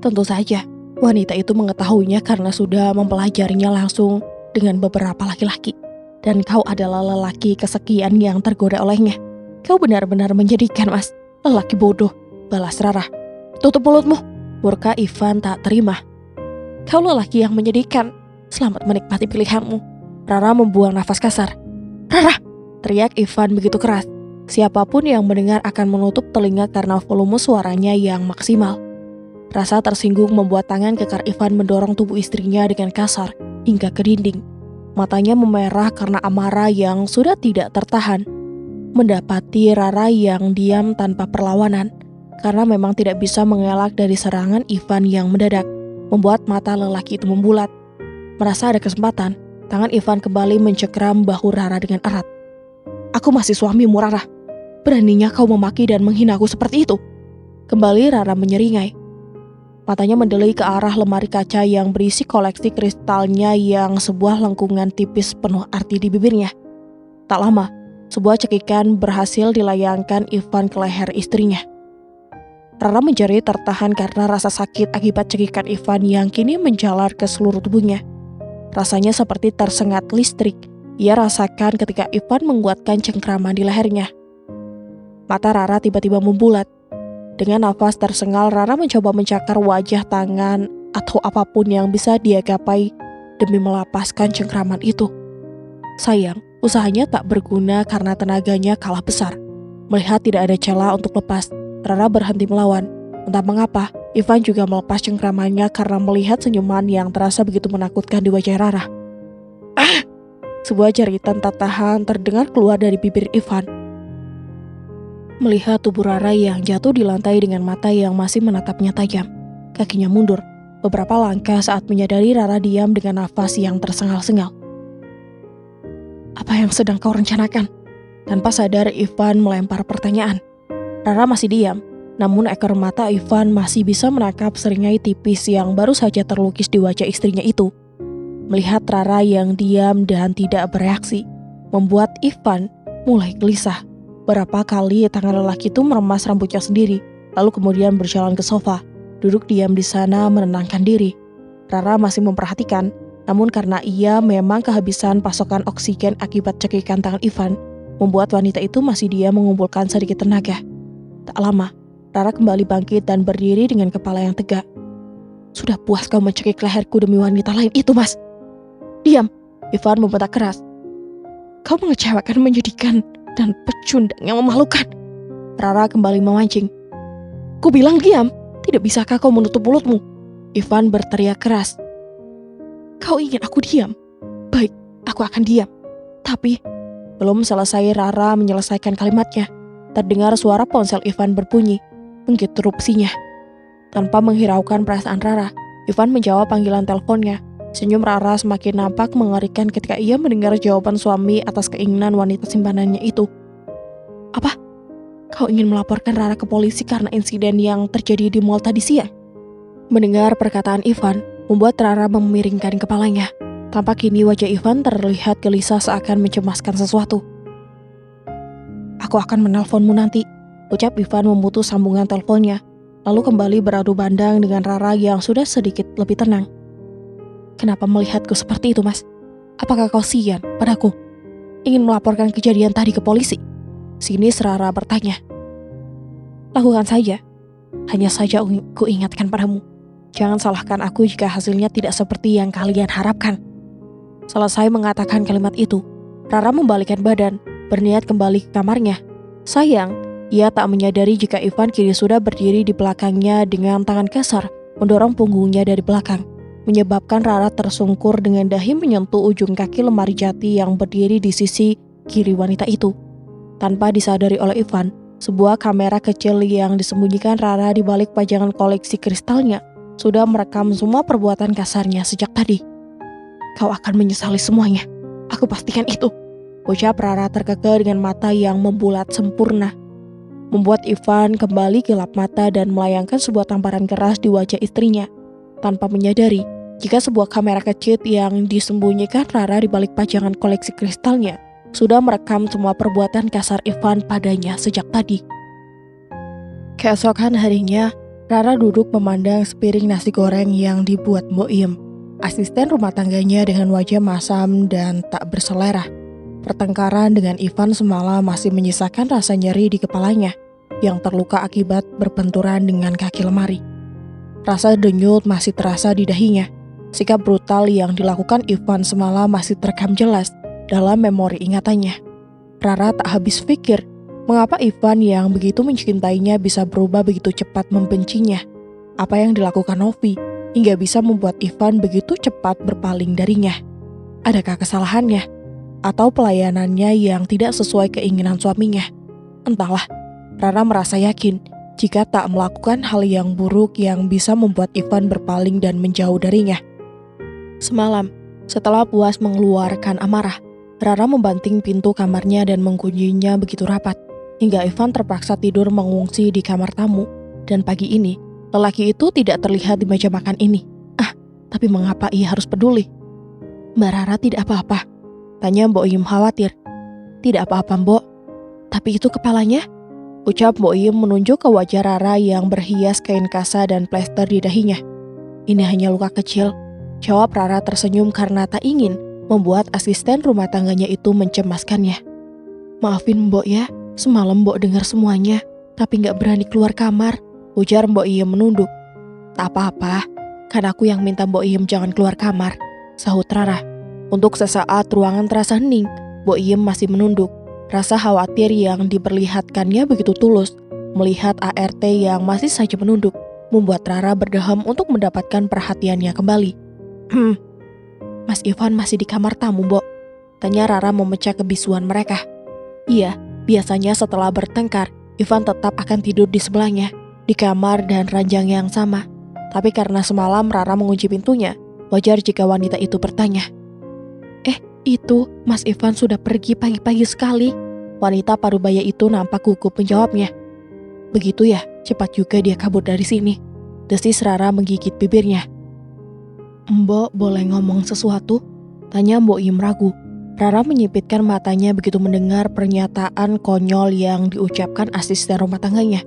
A: Tentu saja, wanita itu mengetahuinya karena sudah mempelajarinya langsung dengan beberapa laki-laki. Dan kau adalah lelaki kesekian yang tergoda olehnya. Kau benar-benar menjadikan, mas. Lelaki bodoh, balas Rara. Tutup mulutmu, murka Ivan tak terima. Kau lelaki yang menyedihkan. Selamat menikmati pilihanmu. Rara membuang nafas kasar. Rara! Teriak Ivan begitu keras. Siapapun yang mendengar akan menutup telinga karena volume suaranya yang maksimal. Rasa tersinggung membuat tangan kekar Ivan mendorong tubuh istrinya dengan kasar hingga ke dinding. Matanya memerah karena amarah yang sudah tidak tertahan. Mendapati Rara yang diam tanpa perlawanan, karena memang tidak bisa mengelak dari serangan Ivan yang mendadak, membuat mata lelaki itu membulat. Merasa ada kesempatan, tangan Ivan kembali mencengkram bahu Rara dengan erat. Aku masih suamimu, Rara. Beraninya kau memaki dan menghina aku seperti itu. Kembali Rara menyeringai. Matanya mendelik ke arah lemari kaca yang berisi koleksi kristalnya yang sebuah lengkungan tipis penuh arti di bibirnya. Tak lama, sebuah cekikan berhasil dilayangkan Ivan ke leher istrinya. Rara menjerit tertahan karena rasa sakit akibat cekikan Ivan yang kini menjalar ke seluruh tubuhnya. Rasanya seperti tersengat listrik. Ia rasakan ketika Ivan menguatkan cengkraman di lehernya. Mata Rara tiba-tiba membulat. Dengan nafas tersengal, Rara mencoba mencakar wajah, tangan, atau apapun yang bisa dia gapai demi melepaskan cengkraman itu. Sayang, usahanya tak berguna karena tenaganya kalah besar. Melihat tidak ada celah untuk lepas, Rara berhenti melawan. Entah mengapa, Ivan juga melepas cengkramannya karena melihat senyuman yang terasa begitu menakutkan di wajah Rara. Ah! Sebuah jeritan tak tahan terdengar keluar dari bibir Ivan. Melihat tubuh Rara yang jatuh di lantai dengan mata yang masih menatapnya tajam, kakinya mundur beberapa langkah saat menyadari Rara diam dengan nafas yang tersengal-sengal. Apa yang sedang kau rencanakan? Tanpa sadar, Ivan melempar pertanyaan. Rara masih diam, namun ekor mata Ivan masih bisa menangkap seringai tipis yang baru saja terlukis di wajah istrinya itu. Melihat Rara yang diam dan tidak bereaksi, membuat Ivan mulai gelisah. Berapa kali tangan lelaki itu meremas rambutnya sendiri, lalu kemudian berjalan ke sofa, duduk diam di sana menenangkan diri. Rara masih memperhatikan, namun karena ia memang kehabisan pasokan oksigen akibat cekikan tangan Ivan, membuat wanita itu masih diam mengumpulkan sedikit tenaga. Tak lama, Rara kembali bangkit dan berdiri dengan kepala yang tegak. Sudah puas kau mencekik leherku demi wanita lain itu, Mas? Diam, Ivan membentak keras. Kau mengecewakan, menyedihkan, dan pecundang yang memalukan. Rara kembali memancing. Ku bilang diam, tidak bisakah kau menutup mulutmu? Ivan berteriak keras. Kau ingin aku diam? Baik, aku akan diam. Tapi, belum selesai Rara menyelesaikan kalimatnya, terdengar suara ponsel Ivan berbunyi, menginterupsinya. Tanpa menghiraukan perasaan Rara, Ivan menjawab panggilan teleponnya. Senyum Rara semakin nampak mengerikan ketika ia mendengar jawaban suami atas keinginan wanita simpanannya itu. Apa? Kau ingin melaporkan Rara ke polisi karena insiden yang terjadi di mall tadi siang? Mendengar perkataan Ivan, membuat Rara memiringkan kepalanya. Tampak kini wajah Ivan terlihat gelisah seakan mencemaskan sesuatu. Aku akan menelponmu nanti, ucap Ivan memutus sambungan teleponnya, lalu kembali beradu pandang dengan Rara yang sudah sedikit lebih tenang. Kenapa melihatku seperti itu, Mas? Apakah kau sian padaku? Ingin melaporkan kejadian tadi ke polisi? Sinis Rara bertanya. Lakukan saja. Hanya saja ku ingatkan padamu. Jangan salahkan aku jika hasilnya tidak seperti yang kalian harapkan. Selesai mengatakan kalimat itu, Rara membalikkan badan, berniat kembali ke kamarnya. Sayang, ia tak menyadari jika Ivan kini sudah berdiri di belakangnya dengan tangan kasar, mendorong punggungnya dari belakang, menyebabkan Rara tersungkur dengan dahi menyentuh ujung kaki lemari jati yang berdiri di sisi kiri wanita itu. Tanpa disadari oleh Ivan, sebuah kamera kecil yang disembunyikan Rara di balik pajangan koleksi kristalnya sudah merekam semua perbuatan kasarnya sejak tadi. Kau akan menyesali semuanya, aku pastikan itu, ucap Rara terkekeh dengan mata yang membulat sempurna. Membuat Ivan kembali gelap mata dan melayangkan sebuah tamparan keras di wajah istrinya, tanpa menyadari jika sebuah kamera kecil yang disembunyikan Rara di balik pajangan koleksi kristalnya sudah merekam semua perbuatan kasar Ivan padanya sejak tadi. Keesokan harinya, Rara duduk memandang sepiring nasi goreng yang dibuat Mbok Iem, asisten rumah tangganya dengan wajah masam dan tak berselera. Pertengkaran dengan Ivan semalam masih menyisakan rasa nyeri di kepalanya yang terluka akibat berbenturan dengan kaki lemari. Rasa denyut masih terasa di dahinya. Sikap brutal yang dilakukan Ivan semalam masih terekam jelas dalam memori ingatannya. Rara tak habis pikir, mengapa Ivan yang begitu mencintainya bisa berubah begitu cepat membencinya. Apa yang dilakukan Novi hingga bisa membuat Ivan begitu cepat berpaling darinya. Adakah kesalahannya? Atau pelayanannya yang tidak sesuai keinginan suaminya? Entahlah, Rara merasa yakin jika tak melakukan hal yang buruk yang bisa membuat Ivan berpaling dan menjauh darinya. Semalam, setelah puas mengeluarkan amarah, Rara membanting pintu kamarnya dan mengunci-nya begitu rapat, hingga Ivan terpaksa tidur mengungsi di kamar tamu. Dan pagi ini, lelaki itu tidak terlihat di meja makan ini. Tapi mengapa ia harus peduli? Mbak Rara tidak apa-apa, tanya Mbok Iem khawatir. Tidak apa-apa, Mbok. Tapi itu kepalanya? ucap Mbok Iem menunjuk ke wajah Rara yang berhias kain kasa dan plester di dahinya. Ini hanya luka kecil, jawab Rara tersenyum karena tak ingin membuat asisten rumah tangganya itu mencemaskannya. Maafin Mbok ya, semalam Mbok dengar semuanya, tapi gak berani keluar kamar, ujar Mbok Iem menunduk. Tak apa-apa, kan aku yang minta Mbok Iem jangan keluar kamar, sahut Rara. Untuk sesaat ruangan terasa hening, Mbok Iem masih menunduk. Rasa khawatir yang diperlihatkannya begitu tulus, melihat ART yang masih saja menunduk, membuat Rara berdeham untuk mendapatkan perhatiannya kembali. Mas Ivan masih di kamar tamu, Mbok? Tanya Rara memecah kebisuan mereka. Iya, biasanya setelah bertengkar, Ivan tetap akan tidur di sebelahnya, di kamar dan ranjang yang sama. Tapi karena semalam Rara mengunci pintunya, wajar jika wanita itu bertanya. Itu, Mas Ivan sudah pergi pagi-pagi sekali. Wanita parubaya itu nampak gugup menjawabnya. Begitu ya, cepat juga dia kabur dari sini. Desis Rara menggigit bibirnya. Mbok boleh ngomong sesuatu? Tanya Mbok Iem ragu. Rara menyipitkan matanya begitu mendengar pernyataan konyol yang diucapkan asisten rumah tangganya.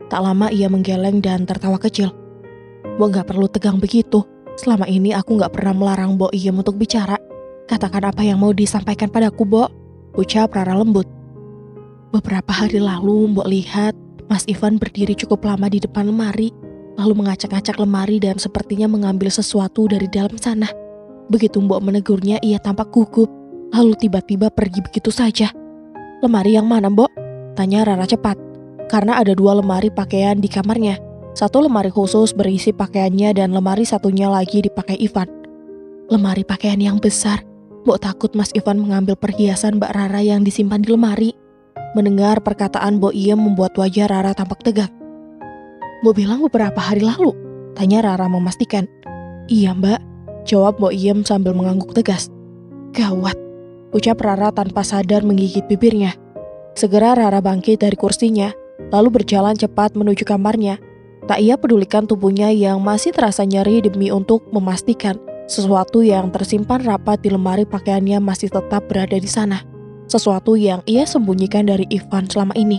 A: Tak lama ia menggeleng dan tertawa kecil. Mbok gak perlu tegang begitu. Selama ini aku gak pernah melarang Mbok Iem untuk bicara. Katakan apa yang mau disampaikan padaku, Mbok, ucap Rara lembut. Beberapa hari lalu Mbok lihat Mas Ivan berdiri cukup lama di depan lemari, lalu mengacak-acak lemari dan sepertinya mengambil sesuatu dari dalam sana. Begitu Mbok menegurnya, ia tampak gugup, lalu tiba-tiba pergi begitu saja. Lemari yang mana, Mbok? Tanya Rara cepat, karena ada 2 lemari pakaian di kamarnya. Satu lemari khusus berisi pakaiannya dan lemari satunya lagi dipakai Ivan. Lemari pakaian yang besar. Mbok takut Mas Ivan mengambil perhiasan Mbak Rara yang disimpan di lemari. Mendengar perkataan Mbok Iem membuat wajah Rara tampak tegang. Mbok bilang beberapa hari lalu? Tanya Rara memastikan. Iya Mbak, jawab Mbok Iem sambil mengangguk tegas. Gawat, ucap Rara tanpa sadar menggigit bibirnya. Segera Rara bangkit dari kursinya, lalu berjalan cepat menuju kamarnya. Tak ia pedulikan tubuhnya yang masih terasa nyeri demi untuk memastikan sesuatu yang tersimpan rapat di lemari pakaiannya masih tetap berada di sana. Sesuatu yang ia sembunyikan dari Ivan selama ini.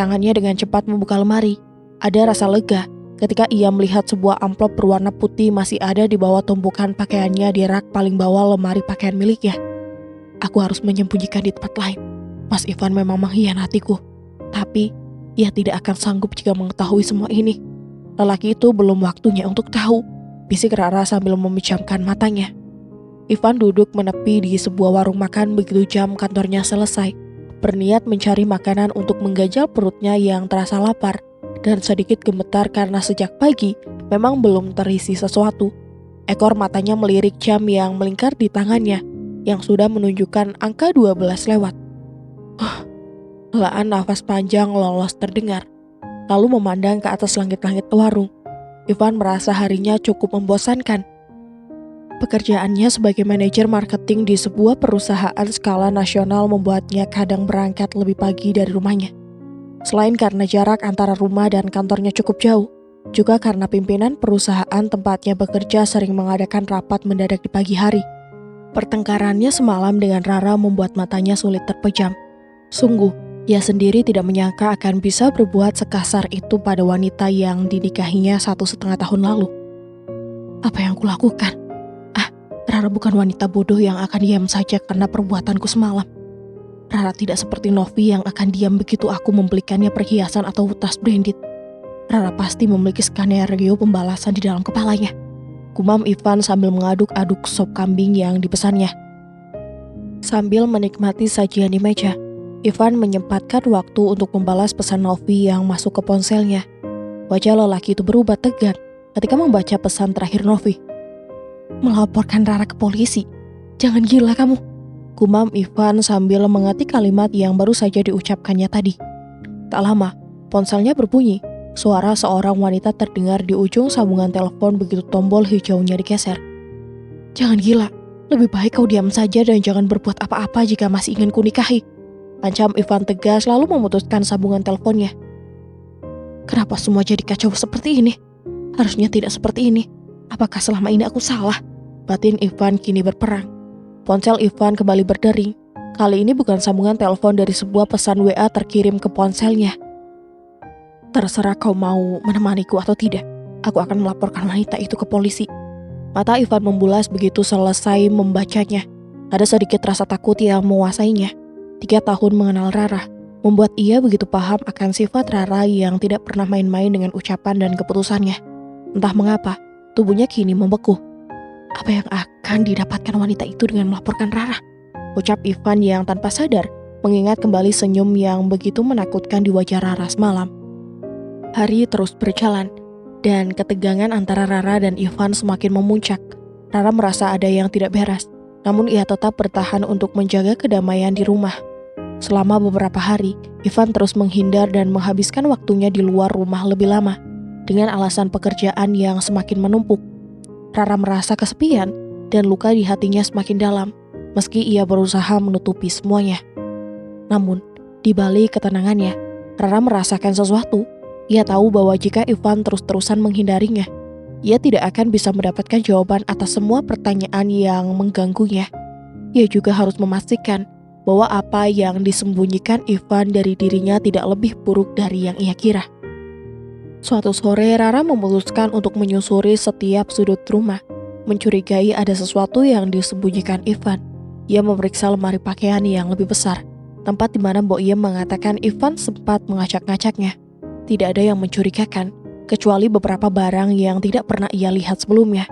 A: Tangannya dengan cepat membuka lemari. Ada rasa lega ketika ia melihat sebuah amplop berwarna putih masih ada di bawah tumpukan pakaiannya di rak paling bawah lemari pakaian miliknya. Aku harus menyembunyikan di tempat lain. Mas Ivan memang mengkhianatiku. Tapi ia tidak akan sanggup jika mengetahui semua ini. Lelaki itu belum waktunya untuk tahu, bisik Rara sambil memejamkan matanya. Ivan duduk menepi di sebuah warung makan begitu jam kantornya selesai, berniat mencari makanan untuk menggajal perutnya yang terasa lapar dan sedikit gemetar karena sejak pagi memang belum terisi sesuatu. Ekor matanya melirik jam yang melingkar di tangannya yang sudah menunjukkan angka 12 lewat. Helaan nafas panjang lolos terdengar, lalu memandang ke atas langit-langit warung. Ivan merasa harinya cukup membosankan. Pekerjaannya sebagai manajer marketing di sebuah perusahaan skala nasional membuatnya kadang berangkat lebih pagi dari rumahnya. Selain karena jarak antara rumah dan kantornya cukup jauh, juga karena pimpinan perusahaan tempatnya bekerja sering mengadakan rapat mendadak di pagi hari. Pertengkarannya semalam dengan Rara membuat matanya sulit terpejam. Sungguh, ia sendiri tidak menyangka akan bisa berbuat sekasar itu pada wanita yang dinikahinya 1,5 tahun lalu. Apa yang kulakukan? Rara bukan wanita bodoh yang akan diam saja karena perbuatanku semalam. Rara tidak seperti Novi yang akan diam begitu aku membelikannya perhiasan atau tas branded. Rara pasti memiliki skenario pembalasan di dalam kepalanya. Gumam Ivan sambil mengaduk-aduk sop kambing yang dipesannya. Sambil menikmati sajian di meja, Ivan menyempatkan waktu untuk membalas pesan Novi yang masuk ke ponselnya. Wajah lelaki itu berubah tegang ketika membaca pesan terakhir Novi. Melaporkan Rara ke polisi? Jangan gila kamu, gumam Ivan sambil mengetik kalimat yang baru saja diucapkannya tadi. Tak lama, ponselnya berbunyi. Suara seorang wanita terdengar di ujung sambungan telepon begitu tombol hijaunya digeser. Jangan gila, lebih baik kau diam saja dan jangan berbuat apa-apa jika masih ingin kunikahi. Ancam Ivan tegas lalu memutuskan sambungan teleponnya. Kenapa semua jadi kacau seperti ini? Harusnya tidak seperti ini. Apakah selama ini aku salah? Batin Ivan kini berperang. Ponsel Ivan kembali berdering. Kali ini bukan sambungan telepon dari sebuah pesan WA terkirim ke ponselnya. Terserah kau mau menemaniku atau tidak. Aku akan melaporkan wanita itu ke polisi. Mata Ivan membulas begitu selesai membacanya. Ada sedikit rasa takut yang menguasainya. 3 tahun mengenal Rara membuat ia begitu paham akan sifat Rara yang tidak pernah main-main dengan ucapan dan keputusannya. Entah mengapa, tubuhnya kini membeku. Apa yang akan didapatkan wanita itu dengan melaporkan Rara? Ucap Ivan yang tanpa sadar mengingat kembali senyum yang begitu menakutkan di wajah Rara semalam. Hari terus berjalan, dan ketegangan antara Rara dan Ivan semakin memuncak. Rara merasa ada yang tidak beres, namun ia tetap bertahan untuk menjaga kedamaian di rumah. Selama beberapa hari, Ivan terus menghindar dan menghabiskan waktunya di luar rumah lebih lama, dengan alasan pekerjaan yang semakin menumpuk. Rara merasa kesepian dan luka di hatinya semakin dalam, meski ia berusaha menutupi semuanya. Namun, di balik ketenangannya, Rara merasakan sesuatu. Ia tahu bahwa jika Ivan terus-terusan menghindarinya, ia tidak akan bisa mendapatkan jawaban atas semua pertanyaan yang mengganggunya. Ia juga harus memastikan bahwa apa yang disembunyikan Ivan dari dirinya tidak lebih buruk dari yang ia kira. Suatu sore, Rara memutuskan untuk menyusuri setiap sudut rumah, mencurigai ada sesuatu yang disembunyikan Ivan. Ia memeriksa lemari pakaian yang lebih besar, tempat di mana Mbok Iem mengatakan Ivan sempat ngacak-ngacaknya. Tidak ada yang mencurigakan, kecuali beberapa barang yang tidak pernah ia lihat sebelumnya.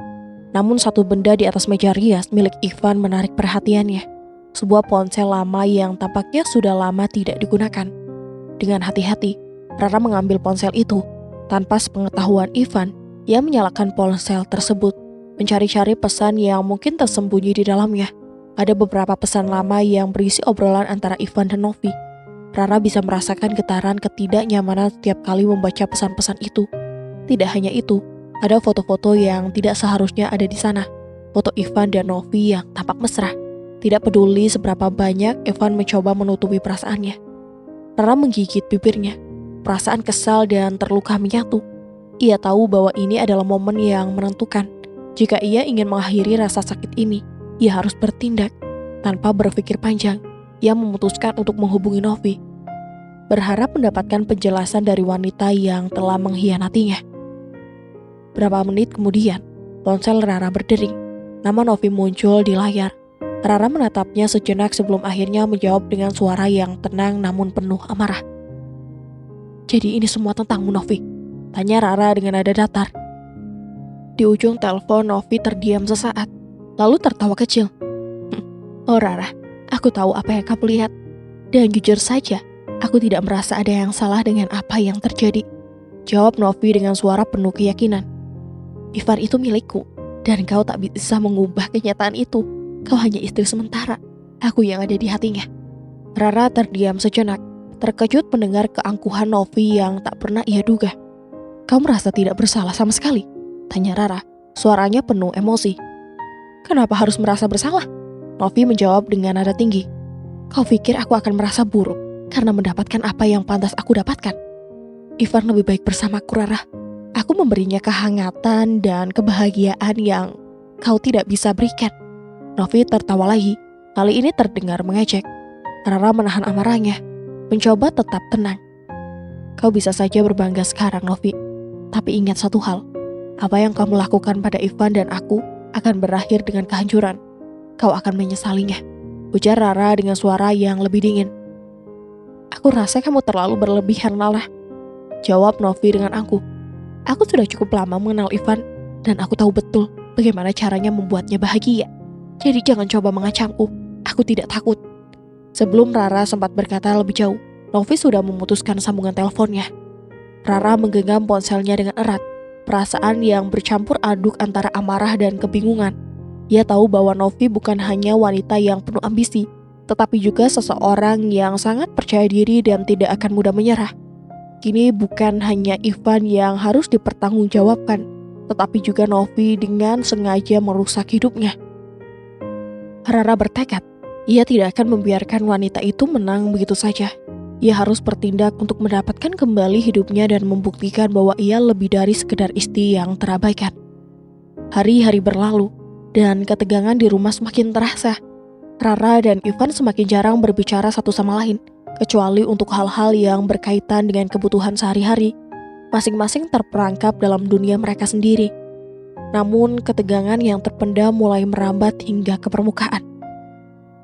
A: Namun satu benda di atas meja rias milik Ivan menarik perhatiannya. Sebuah ponsel lama yang tampaknya sudah lama tidak digunakan. Dengan hati-hati, Rara mengambil ponsel itu. Tanpa sepengetahuan Ivan, ia menyalakan ponsel tersebut, mencari-cari pesan yang mungkin tersembunyi di dalamnya. Ada beberapa pesan lama yang berisi obrolan antara Ivan dan Novi. Rara bisa merasakan getaran ketidaknyamanan setiap kali membaca pesan-pesan itu. Tidak hanya itu, ada foto-foto yang tidak seharusnya ada di sana. Foto Ivan dan Novi yang tampak mesra. Tidak peduli seberapa banyak Ivan mencoba menutupi perasaannya. Rara menggigit bibirnya. Perasaan kesal dan terluka menyatu. Ia tahu bahwa ini adalah momen yang menentukan. Jika ia ingin mengakhiri rasa sakit ini, ia harus bertindak. Tanpa berpikir panjang, ia memutuskan untuk menghubungi Novi, berharap mendapatkan penjelasan dari wanita yang telah mengkhianatinya. Berapa menit kemudian, ponsel Rara berdering. Nama Novi muncul di layar. Rara menatapnya sejenak sebelum akhirnya menjawab dengan suara yang tenang namun penuh amarah. "Jadi ini semua tentangmu, Novi?" tanya Rara dengan nada datar. Di ujung telepon, Novi terdiam sesaat, lalu tertawa kecil. "Oh Rara, aku tahu apa yang kamu lihat. Dan jujur saja, aku tidak merasa ada yang salah dengan apa yang terjadi," jawab Novi dengan suara penuh keyakinan. "Ivan itu milikku, dan kau tak bisa mengubah kenyataan itu. Kau hanya istri sementara, aku yang ada di hatinya." Rara terdiam sejenak, terkejut mendengar keangkuhan Novi yang tak pernah ia duga. "Kau merasa tidak bersalah sama sekali?" tanya Rara, suaranya penuh emosi. "Kenapa harus merasa bersalah?" Novi menjawab dengan nada tinggi. "Kau pikir aku akan merasa buruk karena mendapatkan apa yang pantas aku dapatkan? Ivan lebih baik bersamaku, Rara. Aku memberinya kehangatan dan kebahagiaan yang kau tidak bisa berikan." Novi tertawa lagi, kali ini terdengar mengejek. Rara menahan amarahnya, mencoba tetap tenang. "Kau bisa saja berbangga sekarang, Novi. Tapi ingat satu hal, apa yang kamu lakukan pada Ivan dan aku akan berakhir dengan kehancuran. Kau akan menyesalinya," ujar Rara dengan suara yang lebih dingin. "Aku rasa kamu terlalu berlebihan, Rara," jawab Novi dengan angkuh. "Aku sudah cukup lama mengenal Ivan, dan aku tahu betul bagaimana caranya membuatnya bahagia. Jadi jangan coba mengancamku, aku tidak takut." Sebelum Rara sempat berkata lebih jauh, Novi sudah memutuskan sambungan teleponnya. Rara menggenggam ponselnya dengan erat, perasaan yang bercampur aduk antara amarah dan kebingungan. Ia tahu bahwa Novi bukan hanya wanita yang penuh ambisi, tetapi juga seseorang yang sangat percaya diri dan tidak akan mudah menyerah. Kini bukan hanya Ivan yang harus dipertanggungjawabkan, tetapi juga Novi dengan sengaja merusak hidupnya. Rara bertekad, ia tidak akan membiarkan wanita itu menang begitu saja. Ia harus bertindak untuk mendapatkan kembali hidupnya dan membuktikan bahwa ia lebih dari sekedar istri yang terabaikan. Hari-hari berlalu, dan ketegangan di rumah semakin terasa. Rara dan Ivan semakin jarang berbicara satu sama lain, kecuali untuk hal-hal yang berkaitan dengan kebutuhan sehari-hari, Masing-masing terperangkap dalam dunia mereka sendiri. Namun ketegangan yang terpendam mulai merambat hingga ke permukaan.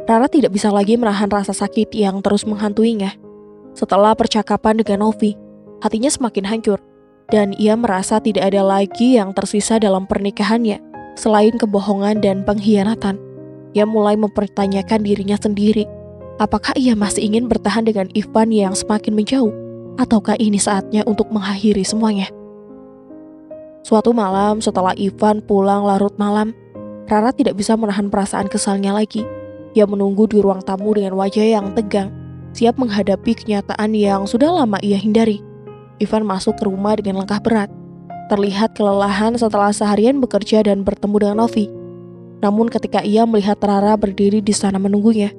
A: Rara tidak bisa lagi menahan rasa sakit yang terus menghantuinya. Setelah percakapan dengan Novi, hatinya semakin hancur, dan ia merasa tidak ada lagi yang tersisa dalam pernikahannya selain kebohongan dan pengkhianatan. Ia mulai mempertanyakan dirinya sendiri, apakah ia masih ingin bertahan dengan Ivan yang semakin menjauh, ataukah ini saatnya untuk mengakhiri semuanya. Suatu malam setelah Ivan pulang larut malam, Rara tidak bisa menahan perasaan kesalnya lagi. Ia menunggu di ruang tamu dengan wajah yang tegang, siap menghadapi kenyataan yang sudah lama ia hindari. Ivan masuk ke rumah dengan langkah berat. Terlihat kelelahan setelah seharian bekerja dan bertemu dengan Novi. Namun ketika ia melihat Rara berdiri di sana menunggunya,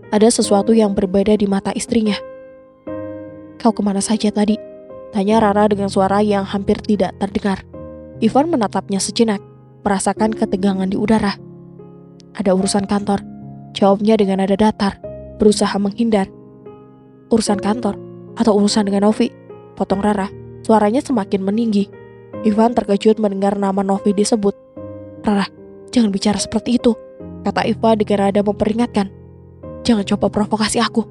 A: ada sesuatu yang berbeda di mata istrinya. "Kau kemana saja tadi?" tanya Rara dengan suara yang hampir tidak terdengar. Ivan menatapnya sejenak, merasakan ketegangan di udara. "Ada urusan kantor," jawabnya dengan nada datar, berusaha menghindar. "Urusan kantor? Atau urusan dengan Novi?" potong Rara. Suaranya semakin meninggi. Ivan terkejut mendengar nama Novi disebut. "Rara, jangan bicara seperti itu," kata Ivan dengan nada memperingatkan. "Jangan coba provokasi aku."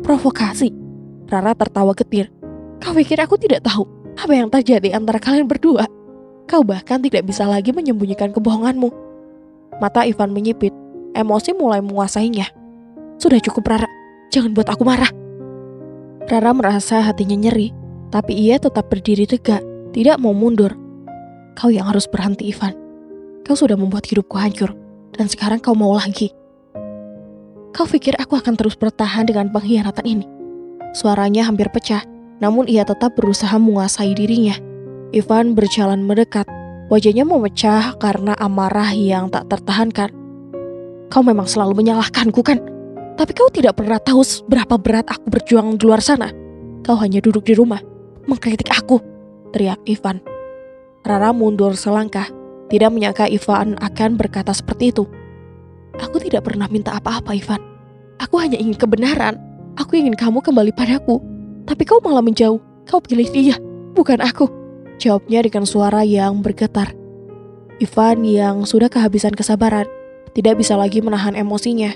A: "Provokasi?" Rara tertawa getir. "Kau pikir aku tidak tahu apa yang terjadi antara kalian berdua? Kau bahkan tidak bisa lagi menyembunyikan kebohonganmu." Mata Ivan menyipit. Emosi mulai menguasainya. "Sudah cukup Rara, jangan buat aku marah." Rara merasa hatinya nyeri, tapi ia tetap berdiri tegak, tidak mau mundur. "Kau yang harus berhenti Ivan. Kau sudah membuat hidupku hancur, dan sekarang kau mau lagi. Kau pikir aku akan terus bertahan dengan pengkhianatan ini?" Suaranya hampir pecah, namun ia tetap berusaha menguasai dirinya. Ivan berjalan mendekat, wajahnya memecah karena amarah yang tak tertahankan. "Kau memang selalu menyalahkanku kan? Tapi kau tidak pernah tahu seberapa berat aku berjuang di luar sana. Kau hanya duduk di rumah, mengkritik aku," teriak Ivan. Rara mundur selangkah, tidak menyangka Ivan akan berkata seperti itu. "Aku tidak pernah minta apa-apa Ivan. Aku hanya ingin kebenaran. Aku ingin kamu kembali padaku. Tapi kau malah menjauh. Kau pilih dia, bukan aku," jawabnya dengan suara yang bergetar. Ivan yang sudah kehabisan kesabaran tidak bisa lagi menahan emosinya.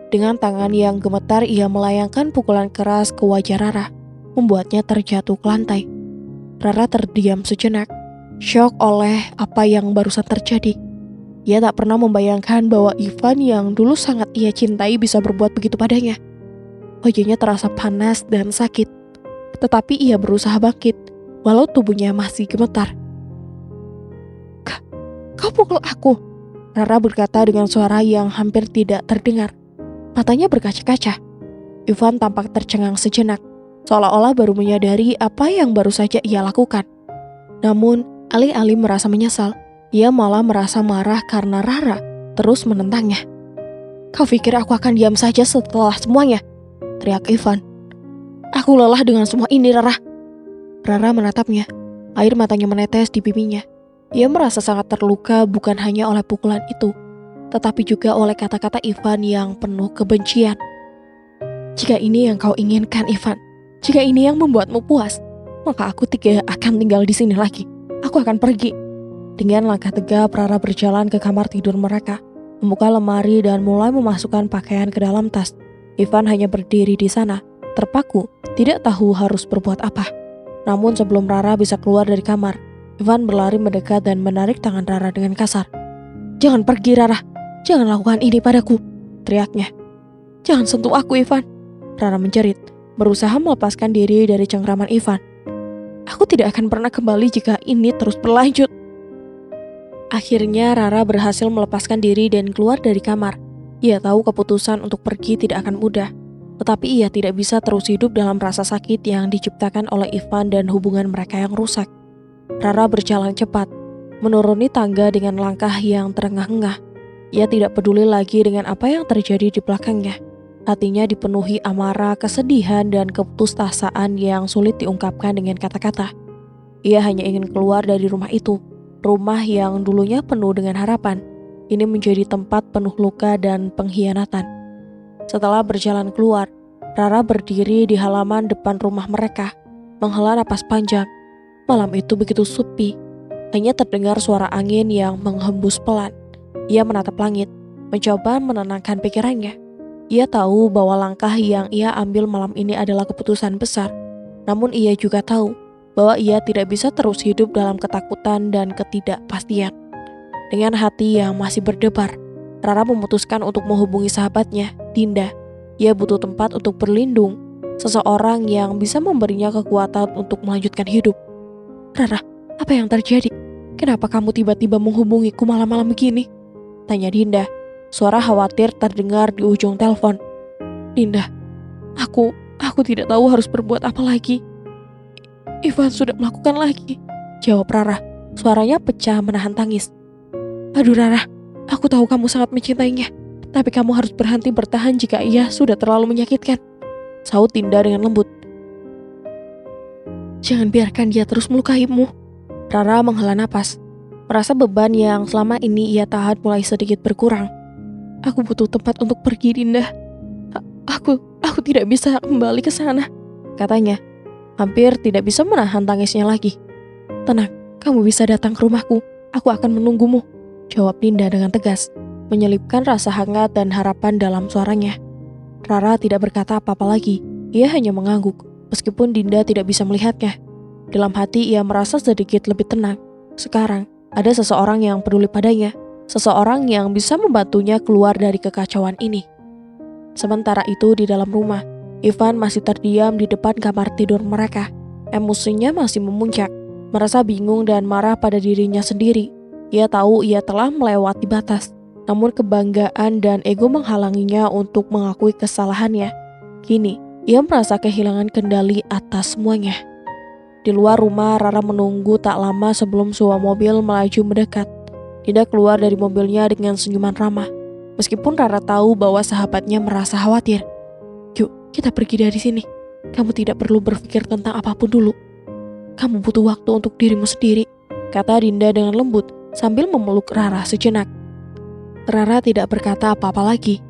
A: Dengan tangan yang gemetar ia melayangkan pukulan keras ke wajah Rara, membuatnya terjatuh ke lantai. Rara terdiam sejenak, syok oleh apa yang barusan terjadi. Ia tak pernah membayangkan bahwa Ivan yang dulu sangat ia cintai bisa berbuat begitu padanya. Wajahnya terasa panas dan sakit, tetapi ia berusaha bangkit, walau tubuhnya masih gemetar. Kau pukul aku," Rara berkata dengan suara yang hampir tidak terdengar. Matanya berkaca-kaca. Ivan tampak tercengang sejenak, seolah-olah baru menyadari apa yang baru saja ia lakukan. Namun, alih-alih merasa menyesal, ia malah merasa marah karena Rara terus menentangnya. "Kau pikir aku akan diam saja setelah semuanya?" teriak Ivan. "Aku lelah dengan semua ini, Rara." Rara menatapnya, air matanya menetes di pipinya. Ia merasa sangat terluka bukan hanya oleh pukulan itu, tetapi juga oleh kata-kata Ivan yang penuh kebencian. "Jika ini yang kau inginkan, Ivan, jika ini yang membuatmu puas, maka aku tidak akan tinggal di sini lagi. Aku akan pergi." Dengan langkah tegap, Rara berjalan ke kamar tidur mereka, membuka lemari dan mulai memasukkan pakaian ke dalam tas. Ivan hanya berdiri di sana, terpaku, tidak tahu harus berbuat apa. Namun sebelum Rara bisa keluar dari kamar, Ivan berlari mendekat dan menarik tangan Rara dengan kasar. "Jangan pergi, Rara. Jangan lakukan ini padaku," teriaknya. "Jangan sentuh aku, Ivan," Rara menjerit, berusaha melepaskan diri dari cengkraman Ivan. "Aku tidak akan pernah kembali jika ini terus berlanjut." Akhirnya Rara berhasil melepaskan diri dan keluar dari kamar. Ia tahu keputusan untuk pergi tidak akan mudah, tetapi ia tidak bisa terus hidup dalam rasa sakit yang diciptakan oleh Ivan dan hubungan mereka yang rusak. Rara berjalan cepat, menuruni tangga dengan langkah yang terengah-engah. Ia tidak peduli lagi dengan apa yang terjadi di belakangnya. Hatinya dipenuhi amarah, kesedihan, dan keputusasaan yang sulit diungkapkan dengan kata-kata. Ia hanya ingin keluar dari rumah itu, rumah yang dulunya penuh dengan harapan. Ini menjadi tempat penuh luka dan pengkhianatan. Setelah berjalan keluar, Rara berdiri di halaman depan rumah mereka, menghela napas panjang. Malam itu begitu sepi. Hanya terdengar suara angin yang menghembus pelan. Ia menatap langit, mencoba menenangkan pikirannya. Ia tahu bahwa langkah yang ia ambil malam ini adalah keputusan besar. Namun ia juga tahu bahwa ia tidak bisa terus hidup dalam ketakutan dan ketidakpastian. Dengan hati yang masih berdebar, Rara memutuskan untuk menghubungi sahabatnya, Dinda. Ia butuh tempat untuk berlindung, seseorang yang bisa memberinya kekuatan untuk melanjutkan hidup. Rara, apa yang terjadi? Kenapa kamu tiba-tiba menghubungiku malam-malam begini? Tanya Dinda. Suara khawatir terdengar di ujung telepon. Dinda, aku tidak tahu harus berbuat apa lagi. Ivan sudah melakukan lagi, jawab Rara. Suaranya pecah menahan tangis. Aduh Rara, aku tahu kamu sangat mencintainya, tapi kamu harus berhenti bertahan jika ia sudah terlalu menyakitkan, sahut Dinda dengan lembut. Jangan biarkan dia terus melukaimu. Rara menghela napas, merasa beban yang selama ini ia tahan mulai sedikit berkurang. Aku butuh tempat untuk pergi, Dinda. Aku tidak bisa kembali ke sana, katanya. Hampir tidak bisa menahan tangisnya lagi. Tenang, kamu bisa datang ke rumahku. Aku akan menunggumu, jawab Dinda dengan tegas, menyelipkan rasa hangat dan harapan dalam suaranya. Rara tidak berkata apa-apa lagi. Ia hanya mengangguk, meskipun Dinda tidak bisa melihatnya. Dalam hati ia merasa sedikit lebih tenang. Sekarang, ada seseorang yang peduli padanya. Seseorang yang bisa membantunya keluar dari kekacauan ini. Sementara itu di dalam rumah, Ivan masih terdiam di depan kamar tidur mereka. Emosinya masih memuncak, merasa bingung dan marah pada dirinya sendiri. Ia tahu ia telah melewati batas, namun kebanggaan dan ego menghalanginya untuk mengakui kesalahannya. Kini, ia merasa kehilangan kendali atas semuanya. Di luar rumah, Rara menunggu tak lama sebelum sebuah mobil melaju mendekat. Dinda keluar dari mobilnya dengan senyuman ramah. Meskipun Rara tahu bahwa sahabatnya merasa khawatir. Yuk, kita pergi dari sini. Kamu tidak perlu berpikir tentang apapun dulu. Kamu butuh waktu untuk dirimu sendiri, kata Dinda dengan lembut sambil memeluk Rara sejenak. Rara tidak berkata apa-apa lagi.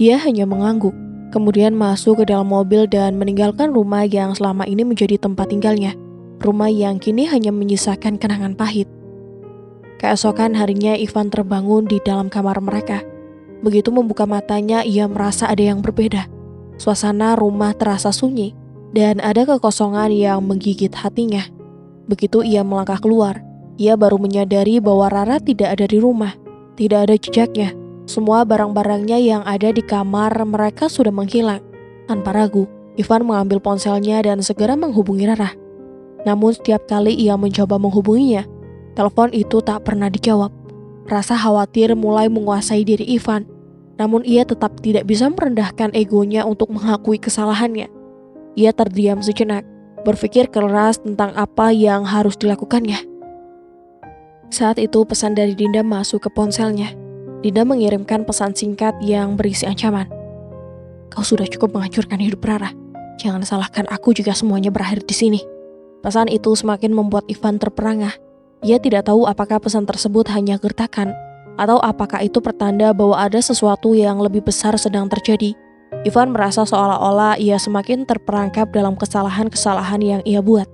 A: Dia hanya mengangguk, kemudian masuk ke dalam mobil dan meninggalkan rumah yang selama ini menjadi tempat tinggalnya. Rumah yang kini hanya menyisakan kenangan pahit. Keesokan harinya Ivan terbangun di dalam kamar mereka. Begitu membuka matanya, ia merasa ada yang berbeda. Suasana rumah terasa sunyi, dan ada kekosongan yang menggigit hatinya. Begitu ia melangkah keluar, ia baru menyadari bahwa Rara tidak ada di rumah. Tidak ada jejaknya. Semua barang-barangnya yang ada di kamar mereka sudah menghilang. Tanpa ragu, Ivan mengambil ponselnya dan segera menghubungi Rara. Namun setiap kali ia mencoba menghubunginya, telepon itu tak pernah dijawab. Rasa khawatir mulai menguasai diri Ivan, namun ia tetap tidak bisa merendahkan egonya untuk mengakui kesalahannya. Ia terdiam sejenak, berpikir keras tentang apa yang harus dilakukannya. Saat itu pesan dari Dinda masuk ke ponselnya. Dinda mengirimkan pesan singkat yang berisi ancaman. Kau sudah cukup menghancurkan hidup Rara. Jangan salahkan aku jika semuanya berakhir di sini. Pesan itu semakin membuat Ivan terperangah. Ia tidak tahu apakah pesan tersebut hanya gertakan, atau apakah itu pertanda bahwa ada sesuatu yang lebih besar sedang terjadi. Ivan merasa seolah-olah ia semakin terperangkap dalam kesalahan-kesalahan yang ia buat.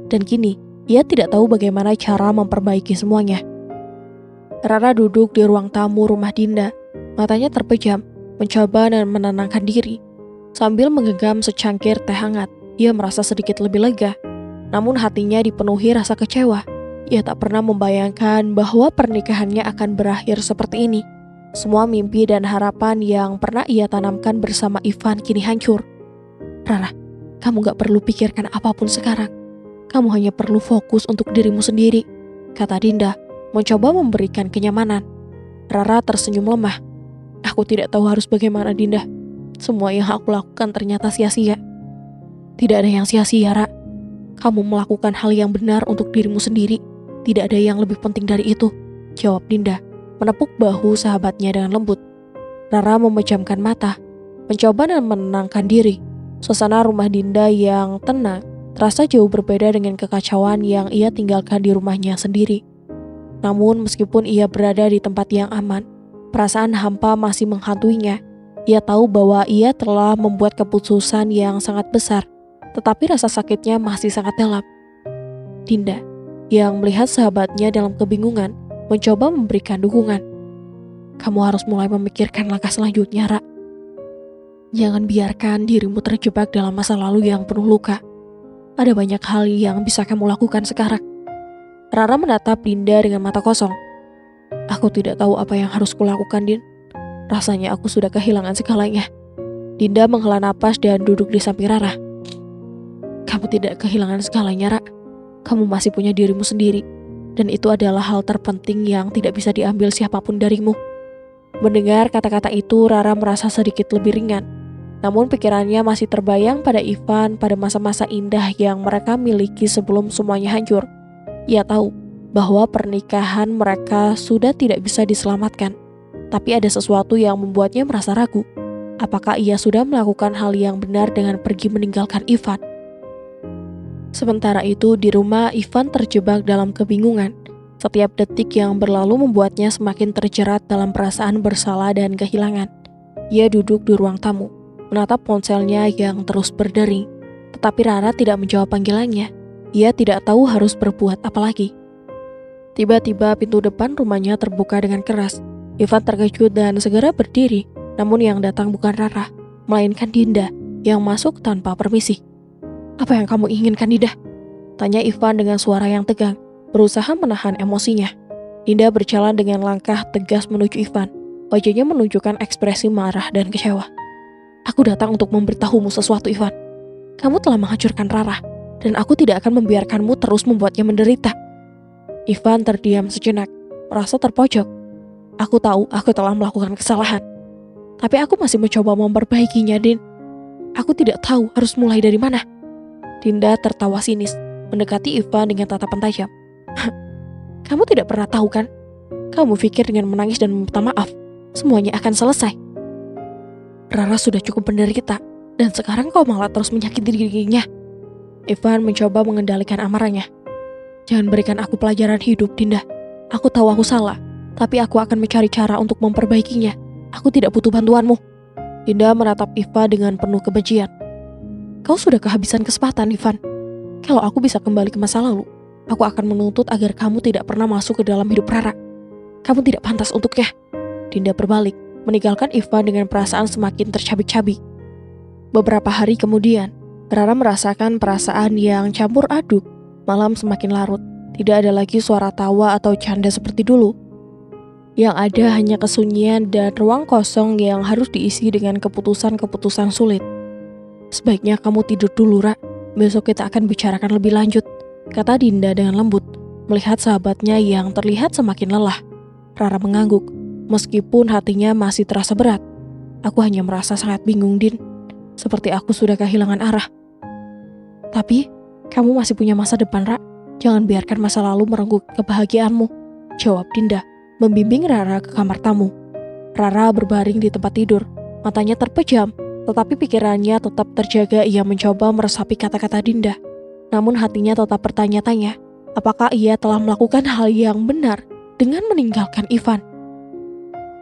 A: Dan kini, ia tidak tahu bagaimana cara memperbaiki semuanya. Rara duduk di ruang tamu rumah Dinda. Matanya terpejam, mencoba dan menenangkan diri. Sambil menggenggam secangkir teh hangat, ia merasa sedikit lebih lega. Namun hatinya dipenuhi rasa kecewa. Ia tak pernah membayangkan bahwa pernikahannya akan berakhir seperti ini. Semua mimpi dan harapan yang pernah ia tanamkan bersama Ivan kini hancur. Rara, kamu gak perlu pikirkan apapun sekarang. Kamu hanya perlu fokus untuk dirimu sendiri, kata Dinda, mencoba memberikan kenyamanan. Rara tersenyum lemah. Aku tidak tahu harus bagaimana, Dinda. Semua yang aku lakukan ternyata sia-sia. Tidak ada yang sia-sia, Ra. Kamu melakukan hal yang benar untuk dirimu sendiri. Tidak ada yang lebih penting dari itu, jawab Dinda, menepuk bahu sahabatnya dengan lembut. Rara memejamkan mata, mencoba dan menenangkan diri. Suasana rumah Dinda yang tenang terasa jauh berbeda dengan kekacauan yang ia tinggalkan di rumahnya sendiri. Namun meskipun ia berada di tempat yang aman, perasaan hampa masih menghantuinya. Ia tahu bahwa ia telah membuat keputusan yang sangat besar, tetapi rasa sakitnya masih sangat dalam. Dinda, yang melihat sahabatnya dalam kebingungan, mencoba memberikan dukungan. Kamu harus mulai memikirkan langkah selanjutnya, Ra. Jangan biarkan dirimu terjebak dalam masa lalu yang penuh luka. Ada banyak hal yang bisa kamu lakukan sekarang. Rara menatap Dinda dengan mata kosong. Aku tidak tahu apa yang harus kulakukan, Din. Rasanya aku sudah kehilangan segalanya. Dinda menghela napas dan duduk di samping Rara. Kamu tidak kehilangan segalanya, Ra. Kamu masih punya dirimu sendiri. Dan itu adalah hal terpenting yang tidak bisa diambil siapapun darimu. Mendengar kata-kata itu, Rara merasa sedikit lebih ringan. Namun pikirannya masih terbayang pada Ivan pada masa-masa indah yang mereka miliki sebelum semuanya hancur. Ia tahu bahwa pernikahan mereka sudah tidak bisa diselamatkan. Tapi ada sesuatu yang membuatnya merasa ragu. Apakah ia sudah melakukan hal yang benar dengan pergi meninggalkan Ivan? Sementara itu di rumah, Ivan terjebak dalam kebingungan. Setiap detik yang berlalu membuatnya semakin terjerat dalam perasaan bersalah dan kehilangan. Ia duduk di ruang tamu, menatap ponselnya yang terus berdering. Tetapi Rara tidak menjawab panggilannya. Ia tidak tahu harus berbuat apa lagi. Tiba-tiba pintu depan rumahnya terbuka dengan keras. Ivan terkejut dan segera berdiri. Namun yang datang bukan Rara, melainkan Dinda yang masuk tanpa permisi. Apa yang kamu inginkan, Dinda? Tanya Ivan dengan suara yang tegang, berusaha menahan emosinya. Dinda berjalan dengan langkah tegas menuju Ivan. Wajahnya menunjukkan ekspresi marah dan kecewa. Aku datang untuk memberitahumu sesuatu, Ivan. Kamu telah menghancurkan Rara, dan aku tidak akan membiarkanmu terus membuatnya menderita. Ivan terdiam sejenak, merasa terpojok. Aku tahu aku telah melakukan kesalahan, tapi aku masih mencoba memperbaikinya, Din. Aku tidak tahu harus mulai dari mana. Dinda tertawa sinis, mendekati Ivan dengan tatapan tajam. Kamu tidak pernah tahu kan? Kamu pikir dengan menangis dan meminta maaf, semuanya akan selesai. Rara sudah cukup menderita, dan sekarang kau malah terus menyakiti dirinya. Ivan mencoba mengendalikan amarahnya. Jangan berikan aku pelajaran hidup, Dinda. Aku tahu aku salah, tapi aku akan mencari cara untuk memperbaikinya. Aku tidak butuh bantuanmu. Dinda menatap Ivan dengan penuh kebencian. Kau sudah kehabisan kesempatan, Ivan. Kalau aku bisa kembali ke masa lalu, aku akan menuntut agar kamu tidak pernah masuk ke dalam hidup Rara. Kamu tidak pantas untuknya. Dinda berbalik, meninggalkan Ivan dengan perasaan semakin tercabik-cabik. Beberapa hari kemudian, Rara merasakan perasaan yang campur aduk. Malam semakin larut, tidak ada lagi suara tawa atau canda seperti dulu. Yang ada hanya kesunyian dan ruang kosong yang harus diisi dengan keputusan-keputusan sulit. Sebaiknya kamu tidur dulu, Ra. Besok kita akan bicarakan lebih lanjut, kata Dinda dengan lembut, melihat sahabatnya yang terlihat semakin lelah. Rara mengangguk, meskipun hatinya masih terasa berat. Aku hanya merasa sangat bingung, Din. Seperti aku sudah kehilangan arah. Tapi, kamu masih punya masa depan, Ra. Jangan biarkan masa lalu merenggut kebahagiaanmu, jawab Dinda, membimbing Rara ke kamar tamu. Rara berbaring di tempat tidur, matanya terpejam, tetapi pikirannya tetap terjaga. Ia mencoba meresapi kata-kata Dinda. Namun hatinya tetap bertanya-tanya, apakah ia telah melakukan hal yang benar dengan meninggalkan Ivan.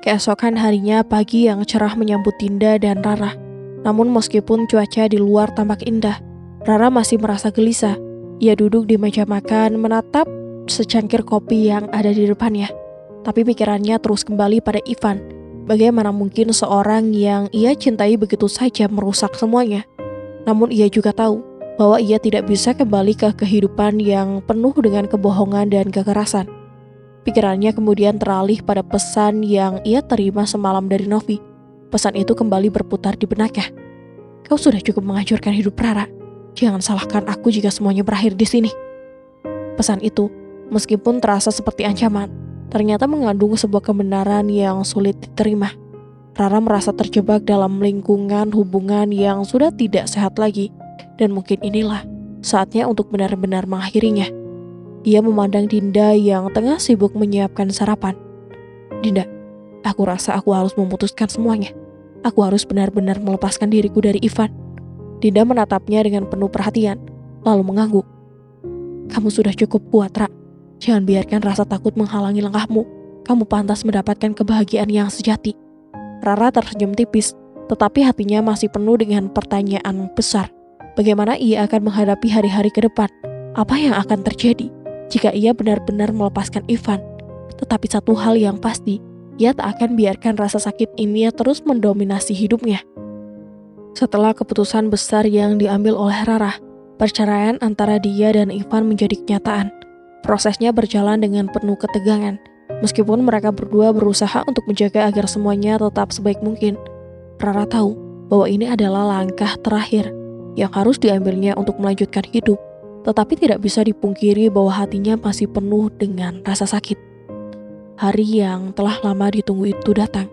A: Keesokan harinya pagi yang cerah menyambut Dinda dan Rara. Namun meskipun cuaca di luar tampak indah, Rara masih merasa gelisah. Ia duduk di meja makan menatap secangkir kopi yang ada di depannya. Tapi pikirannya terus kembali pada Ivan. Bagaimana mungkin seorang yang ia cintai begitu saja merusak semuanya? Namun ia juga tahu bahwa ia tidak bisa kembali ke kehidupan yang penuh dengan kebohongan dan kekerasan. Pikirannya kemudian teralih pada pesan yang ia terima semalam dari Novi. Pesan itu kembali berputar di benaknya. Kau sudah cukup menghancurkan hidup Rara. Jangan salahkan aku jika semuanya berakhir di sini. Pesan itu, meskipun terasa seperti ancaman, ternyata mengandung sebuah kebenaran yang sulit diterima. Rara merasa terjebak dalam lingkungan hubungan yang sudah tidak sehat lagi, dan mungkin inilah saatnya untuk benar-benar mengakhirinya. Ia memandang Dinda yang tengah sibuk menyiapkan sarapan. Dinda, aku rasa aku harus memutuskan semuanya. Aku harus benar-benar melepaskan diriku dari Ivan. Dinda menatapnya dengan penuh perhatian, lalu mengangguk. Kamu sudah cukup kuat, Ra. Jangan biarkan rasa takut menghalangi langkahmu. Kamu pantas mendapatkan kebahagiaan yang sejati. Rara tersenyum tipis, tetapi hatinya masih penuh dengan pertanyaan besar. Bagaimana ia akan menghadapi hari-hari ke depan? Apa yang akan terjadi jika ia benar-benar melepaskan Ivan? Tetapi satu hal yang pasti, ia tak akan biarkan rasa sakit ini terus mendominasi hidupnya. Setelah keputusan besar yang diambil oleh Rara, perceraian antara dia dan Ivan menjadi kenyataan. Prosesnya berjalan dengan penuh ketegangan. Meskipun mereka berdua berusaha untuk menjaga agar semuanya tetap sebaik mungkin, Rara tahu bahwa ini adalah langkah terakhir yang harus diambilnya untuk melanjutkan hidup. Tetapi tidak bisa dipungkiri bahwa hatinya masih penuh dengan rasa sakit. Hari yang telah lama ditunggu itu datang.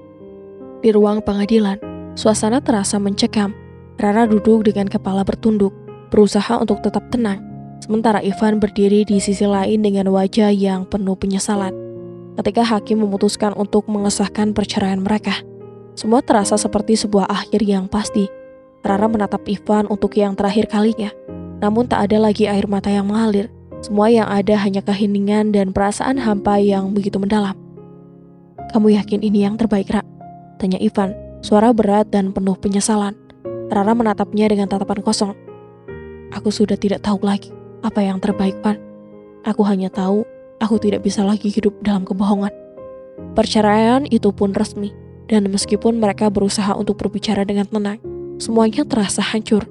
A: Di ruang pengadilan, suasana terasa mencekam. Rara duduk dengan kepala bertunduk, berusaha untuk tetap tenang. Sementara Ivan berdiri di sisi lain dengan wajah yang penuh penyesalan. Ketika hakim memutuskan untuk mengesahkan perceraian mereka, semua terasa seperti sebuah akhir yang pasti. Rara menatap Ivan untuk yang terakhir kalinya. Namun tak ada lagi air mata yang mengalir. Semua yang ada hanya keheningan dan perasaan hampa yang begitu mendalam. "Kamu yakin ini yang terbaik, Ra?" tanya Ivan, suara berat dan penuh penyesalan. Rara menatapnya dengan tatapan kosong. "Aku sudah tidak tahu lagi apa yang terbaik, Van. Aku hanya tahu aku tidak bisa lagi hidup dalam kebohongan." Perceraian itu pun resmi, dan meskipun mereka berusaha untuk berbicara dengan tenang, semuanya terasa hancur.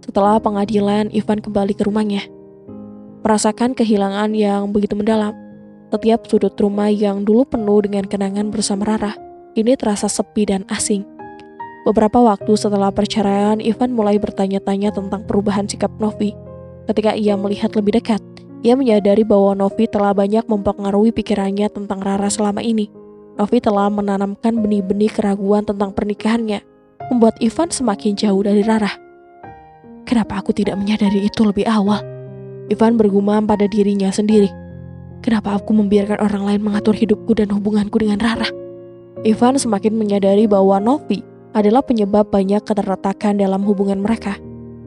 A: Setelah pengadilan, Ivan kembali ke rumahnya. Merasakan kehilangan yang begitu mendalam. Setiap sudut rumah yang dulu penuh dengan kenangan bersama Rara, ini terasa sepi dan asing. Beberapa waktu setelah perceraian, Ivan mulai bertanya-tanya tentang perubahan sikap Novi. Ketika ia melihat lebih dekat, ia menyadari bahwa Novi telah banyak mempengaruhi pikirannya tentang Rara selama ini. Novi telah menanamkan benih-benih keraguan tentang pernikahannya, membuat Ivan semakin jauh dari Rara. "Kenapa aku tidak menyadari itu lebih awal?" Ivan bergumam pada dirinya sendiri. "Kenapa aku membiarkan orang lain mengatur hidupku dan hubunganku dengan Rara?" Ivan semakin menyadari bahwa Novi adalah penyebab banyak keterletakan dalam hubungan mereka.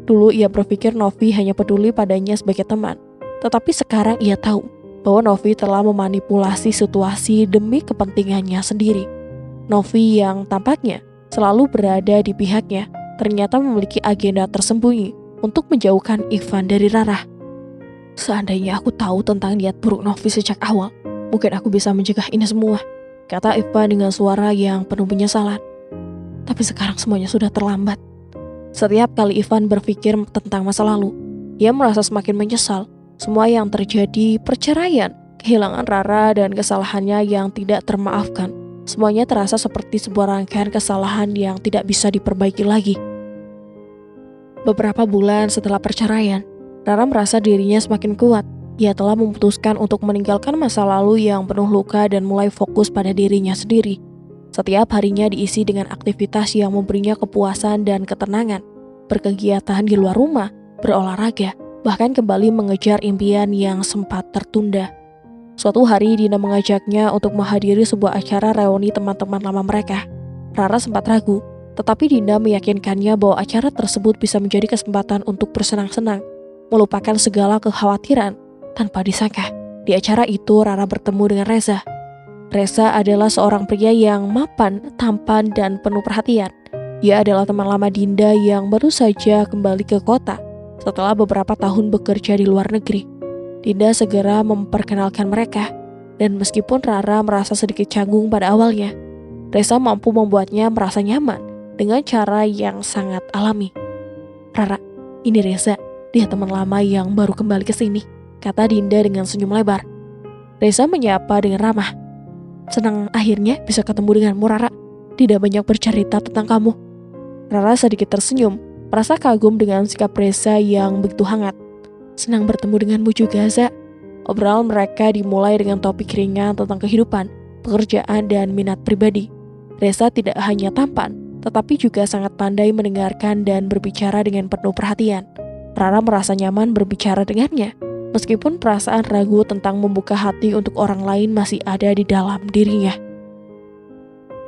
A: Dulu ia berpikir Novi hanya peduli padanya sebagai teman. Tetapi sekarang ia tahu bahwa Novi telah memanipulasi situasi demi kepentingannya sendiri. Novi yang tampaknya selalu berada di pihaknya, ternyata memiliki agenda tersembunyi untuk menjauhkan Ivan dari Rara. "Seandainya aku tahu tentang niat buruk Novi sejak awal, mungkin aku bisa mencegah ini semua," kata Ivan dengan suara yang penuh penyesalan. Tapi sekarang semuanya sudah terlambat. Setiap kali Ivan berpikir tentang masa lalu, ia merasa semakin menyesal. Semua yang terjadi, perceraian, kehilangan Rara, dan kesalahannya yang tidak termaafkan, semuanya terasa seperti sebuah rangkaian kesalahan yang tidak bisa diperbaiki lagi. Beberapa bulan setelah perceraian, Rara merasa dirinya semakin kuat. Ia telah memutuskan untuk meninggalkan masa lalu yang penuh luka dan mulai fokus pada dirinya sendiri. Setiap harinya diisi dengan aktivitas yang memberinya kepuasan dan ketenangan. Berkegiatan di luar rumah, berolahraga, bahkan kembali mengejar impian yang sempat tertunda. Suatu hari Dinda mengajaknya untuk menghadiri sebuah acara reuni teman-teman lama mereka. Rara sempat ragu, tetapi Dinda meyakinkannya bahwa acara tersebut bisa menjadi kesempatan untuk bersenang-senang, melupakan segala kekhawatiran. Tanpa disangka, di acara itu Rara bertemu dengan Reza. Reza adalah seorang pria yang mapan, tampan, dan penuh perhatian. Ia adalah teman lama Dinda yang baru saja kembali ke kota setelah beberapa tahun bekerja di luar negeri. Dinda segera memperkenalkan mereka, dan meskipun Rara merasa sedikit canggung pada awalnya, Reza mampu membuatnya merasa nyaman dengan cara yang sangat alami. "Rara, ini Reza, dia teman lama yang baru kembali ke sini," kata Dinda dengan senyum lebar. Reza menyapa dengan ramah. "Senang akhirnya bisa ketemu denganmu, Rara. Tidak banyak bercerita tentang kamu." Rara sedikit tersenyum, merasa kagum dengan sikap Reza yang begitu hangat. "Senang bertemu denganmu juga, Za." Obrolan mereka dimulai dengan topik ringan tentang kehidupan, pekerjaan, dan minat pribadi. Reza tidak hanya tampan, tetapi juga sangat pandai mendengarkan dan berbicara dengan penuh perhatian. Rara merasa nyaman berbicara dengannya, meskipun perasaan ragu tentang membuka hati untuk orang lain masih ada di dalam dirinya.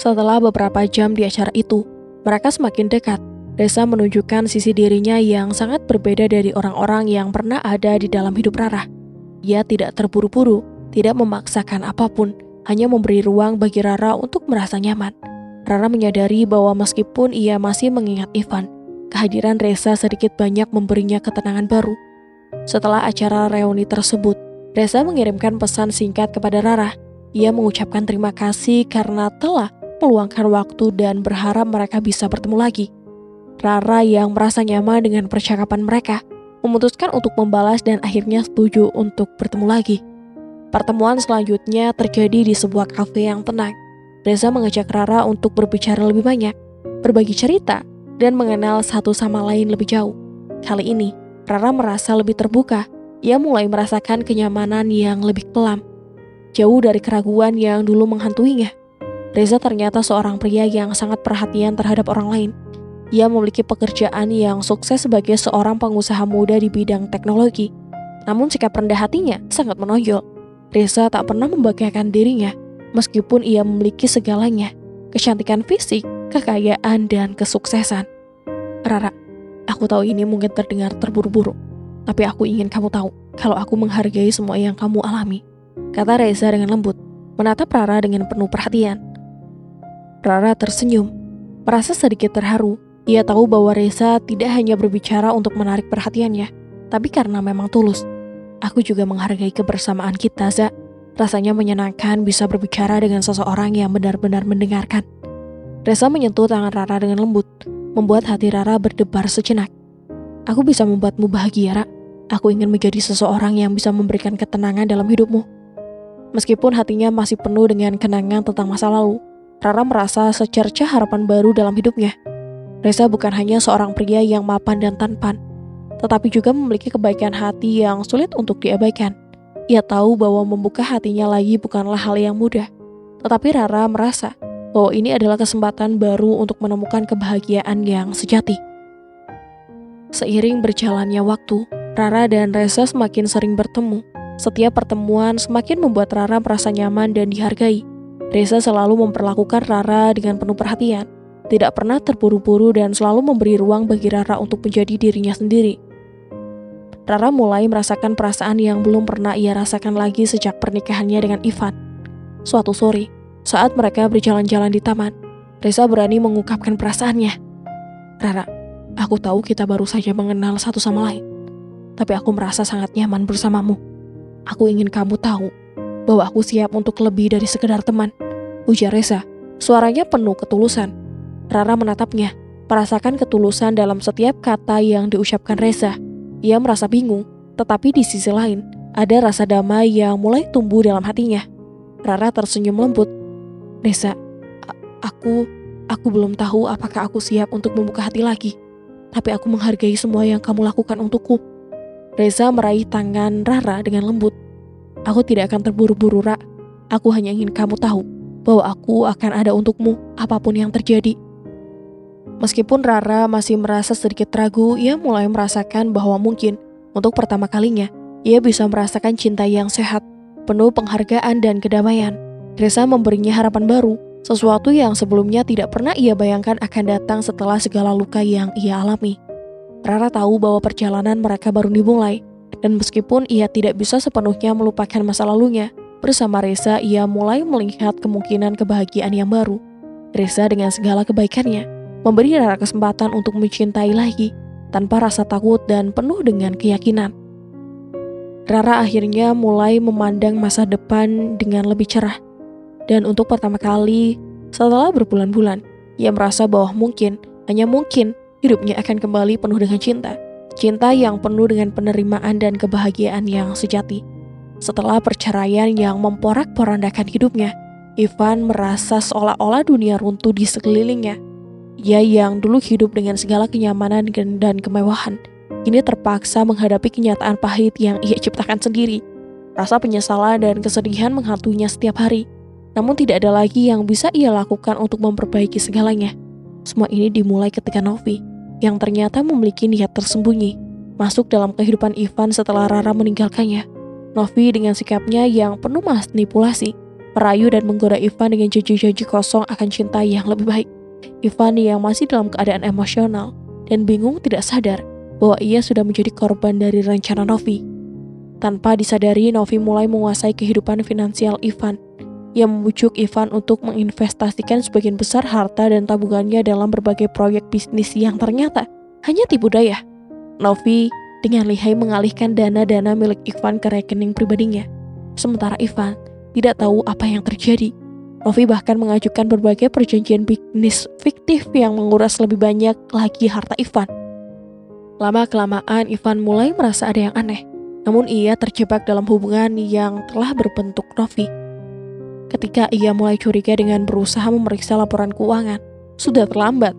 A: Setelah beberapa jam di acara itu, mereka semakin dekat. Reza menunjukkan sisi dirinya yang sangat berbeda dari orang-orang yang pernah ada di dalam hidup Rara. Ia tidak terburu-buru, tidak memaksakan apapun, hanya memberi ruang bagi Rara untuk merasa nyaman. Rara menyadari bahwa meskipun ia masih mengingat Ivan, kehadiran Reza sedikit banyak memberinya ketenangan baru. Setelah acara reuni tersebut, Reza mengirimkan pesan singkat kepada Rara. Ia mengucapkan terima kasih karena telah meluangkan waktu dan berharap mereka bisa bertemu lagi. Rara yang merasa nyaman dengan percakapan mereka, memutuskan untuk membalas dan akhirnya setuju untuk bertemu lagi. Pertemuan selanjutnya terjadi di sebuah kafe yang tenang. Reza mengajak Rara untuk berbicara lebih banyak, berbagi cerita, dan mengenal satu sama lain lebih jauh. Kali ini, Rara merasa lebih terbuka. Ia mulai merasakan kenyamanan yang lebih kelam, jauh dari keraguan yang dulu menghantuinya. Reza ternyata seorang pria yang sangat perhatian terhadap orang lain. Ia memiliki pekerjaan yang sukses sebagai seorang pengusaha muda di bidang teknologi. Namun sikap rendah hatinya sangat menonjol. Reza tak pernah membanggakan dirinya, meskipun ia memiliki segalanya, kecantikan fisik, kekayaan, dan kesuksesan. Rara, aku tahu ini mungkin terdengar terburu-buru, tapi aku ingin kamu tahu kalau aku menghargai semua yang kamu alami, kata Reza dengan lembut, menatap Rara dengan penuh perhatian. Rara tersenyum, merasa sedikit terharu. Ia tahu bahwa Reza tidak hanya berbicara untuk menarik perhatiannya, tapi karena memang tulus. Aku juga menghargai kebersamaan kita, Za. Rasanya menyenangkan bisa berbicara dengan seseorang yang benar-benar mendengarkan. Reza menyentuh tangan Rara dengan lembut, membuat hati Rara berdebar sejenak. Aku bisa membuatmu bahagia, Ra. Aku ingin menjadi seseorang yang bisa memberikan ketenangan dalam hidupmu. Meskipun hatinya masih penuh dengan kenangan tentang masa lalu, Rara merasa secercah harapan baru dalam hidupnya. Reza bukan hanya seorang pria yang mapan dan tampan, tetapi juga memiliki kebaikan hati yang sulit untuk diabaikan. Ia tahu bahwa membuka hatinya lagi bukanlah hal yang mudah, tetapi Rara merasa bahwa ini adalah kesempatan baru untuk menemukan kebahagiaan yang sejati. Seiring berjalannya waktu, Rara dan Reza semakin sering bertemu. Setiap pertemuan semakin membuat Rara merasa nyaman dan dihargai. Reza selalu memperlakukan Rara dengan penuh perhatian, tidak pernah terburu-buru dan selalu memberi ruang bagi Rara untuk menjadi dirinya sendiri. Rara mulai merasakan perasaan yang belum pernah ia rasakan lagi sejak pernikahannya dengan Ivan. Suatu sore, saat mereka berjalan-jalan di taman, Reza berani mengungkapkan perasaannya. Rara, aku tahu kita baru saja mengenal satu sama lain, tapi aku merasa sangat nyaman bersamamu. Aku ingin kamu tahu bahwa aku siap untuk lebih dari sekedar teman, ujar Reza. Suaranya penuh ketulusan. Rara menatapnya, merasakan ketulusan dalam setiap kata yang diucapkan Reza. Ia merasa bingung, tetapi di sisi lain, ada rasa damai yang mulai tumbuh dalam hatinya. Rara tersenyum lembut. Reza, aku belum tahu apakah aku siap untuk membuka hati lagi, tapi aku menghargai semua yang kamu lakukan untukku. Reza meraih tangan Rara dengan lembut. Aku tidak akan terburu-buru, Ra. Aku hanya ingin kamu tahu bahwa aku akan ada untukmu apapun yang terjadi. Meskipun Rara masih merasa sedikit ragu, ia mulai merasakan bahwa mungkin untuk pertama kalinya ia bisa merasakan cinta yang sehat, penuh penghargaan dan kedamaian. Reza memberinya harapan baru, sesuatu yang sebelumnya tidak pernah ia bayangkan akan datang setelah segala luka yang ia alami. Rara tahu bahwa perjalanan mereka baru dimulai, dan meskipun ia tidak bisa sepenuhnya melupakan masa lalunya, bersama Reza ia mulai melihat kemungkinan kebahagiaan yang baru. Reza dengan segala kebaikannya memberi Rara kesempatan untuk mencintai lagi, tanpa rasa takut dan penuh dengan keyakinan. Rara akhirnya mulai memandang masa depan dengan lebih cerah. Dan untuk pertama kali, setelah berbulan-bulan, ia merasa bahwa mungkin, hanya mungkin, hidupnya akan kembali penuh dengan cinta. Cinta yang penuh dengan penerimaan dan kebahagiaan yang sejati. Setelah perceraian yang memporak-porandakan hidupnya, Ivan merasa seolah-olah dunia runtuh di sekelilingnya. Ia yang dulu hidup dengan segala kenyamanan dan kemewahan, kini terpaksa menghadapi kenyataan pahit yang ia ciptakan sendiri. Rasa penyesalan dan kesedihan menghantuinya setiap hari. Namun tidak ada lagi yang bisa ia lakukan untuk memperbaiki segalanya. Semua ini dimulai ketika Novi, yang ternyata memiliki niat tersembunyi, masuk dalam kehidupan Ivan setelah Rara meninggalkannya. Novi dengan sikapnya yang penuh manipulasi, merayu dan menggoda Ivan dengan janji-janji kosong akan cinta yang lebih baik. Ivan yang masih dalam keadaan emosional dan bingung tidak sadar bahwa ia sudah menjadi korban dari rencana Novi. Tanpa disadari, Novi mulai menguasai kehidupan finansial Ivan. Ia membujuk Ivan untuk menginvestasikan sebagian besar harta dan tabungannya dalam berbagai proyek bisnis yang ternyata hanya tipu daya. Novi dengan lihai mengalihkan dana-dana milik Ivan ke rekening pribadinya. Sementara Ivan tidak tahu apa yang terjadi. Novi bahkan mengajukan berbagai perjanjian bisnis fiktif yang menguras lebih banyak lagi harta Ivan. Lama-kelamaan Ivan mulai merasa ada yang aneh, namun ia terjebak dalam hubungan yang telah berbentuk Novi. Ketika ia mulai curiga dengan berusaha memeriksa laporan keuangan, sudah terlambat.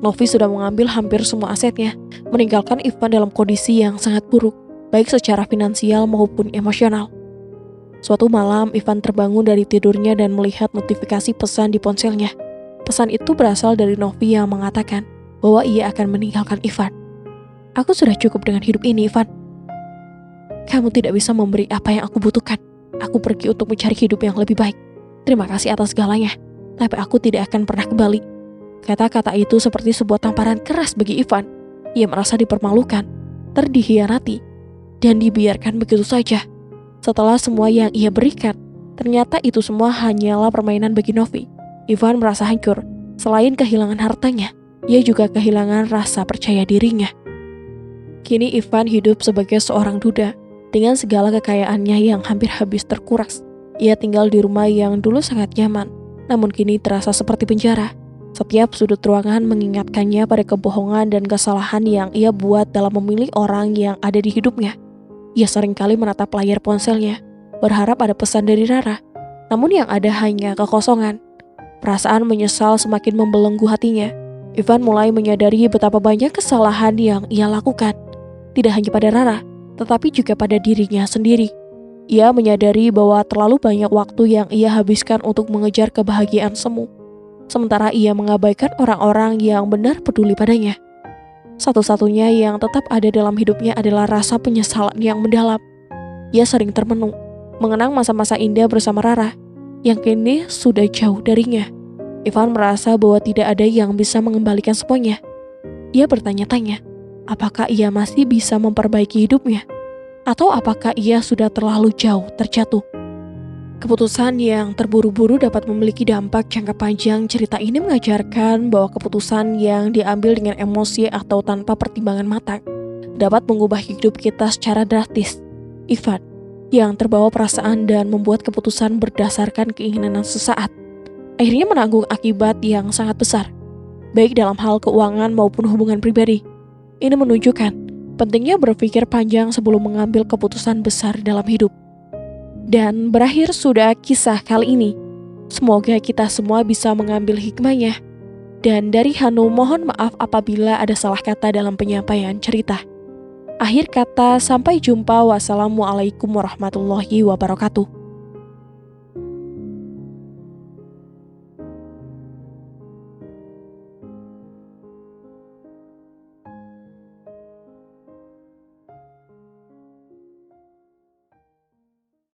A: Novi sudah mengambil hampir semua asetnya, meninggalkan Ivan dalam kondisi yang sangat buruk, baik secara finansial maupun emosional. Suatu malam, Ivan terbangun dari tidurnya dan melihat notifikasi pesan di ponselnya. Pesan itu berasal dari Novi yang mengatakan bahwa ia akan meninggalkan Ivan. "Aku sudah cukup dengan hidup ini, Ivan. Kamu tidak bisa memberi apa yang aku butuhkan. Aku pergi untuk mencari hidup yang lebih baik. Terima kasih atas segalanya, tapi aku tidak akan pernah kembali." Kata-kata itu seperti sebuah tamparan keras bagi Ivan. Ia merasa dipermalukan, terhianati, dan dibiarkan begitu saja. Setelah semua yang ia berikan, ternyata itu semua hanyalah permainan bagi Novi. Ivan merasa hancur. Selain kehilangan hartanya, ia juga kehilangan rasa percaya dirinya. Kini Ivan hidup sebagai seorang duda, dengan segala kekayaannya yang hampir habis terkuras. Ia tinggal di rumah yang dulu sangat nyaman, namun kini terasa seperti penjara. Setiap sudut ruangan mengingatkannya pada kebohongan dan kesalahan yang ia buat dalam memilih orang yang ada di hidupnya. Ia seringkali menatap layar ponselnya, berharap ada pesan dari Rara. Namun yang ada hanya kekosongan. Perasaan menyesal semakin membelenggu hatinya. Ivan mulai menyadari betapa banyak kesalahan yang ia lakukan. Tidak hanya pada Rara, tetapi juga pada dirinya sendiri. Ia menyadari bahwa terlalu banyak waktu yang ia habiskan untuk mengejar kebahagiaan semu. Sementara ia mengabaikan orang-orang yang benar peduli padanya. Satu-satunya yang tetap ada dalam hidupnya adalah rasa penyesalan yang mendalam. Ia sering termenung, mengenang masa-masa indah bersama Rara, yang kini sudah jauh darinya. Ivan merasa bahwa tidak ada yang bisa mengembalikan semuanya. Ia bertanya-tanya, apakah ia masih bisa memperbaiki hidupnya? Atau apakah ia sudah terlalu jauh terjatuh? Keputusan yang terburu-buru dapat memiliki dampak jangka panjang. Cerita ini mengajarkan bahwa keputusan yang diambil dengan emosi atau tanpa pertimbangan matang dapat mengubah hidup kita secara drastis. Ivan, yang terbawa perasaan dan membuat keputusan berdasarkan keinginan sesaat, akhirnya menanggung akibat yang sangat besar, baik dalam hal keuangan maupun hubungan pribadi. Ini menunjukkan pentingnya berpikir panjang sebelum mengambil keputusan besar dalam hidup. Dan berakhir sudah kisah kali ini. Semoga kita semua bisa mengambil hikmahnya. Dan dari Hanu, mohon maaf apabila ada salah kata dalam penyampaian cerita. Akhir kata, sampai jumpa. Wassalamualaikum warahmatullahi wabarakatuh.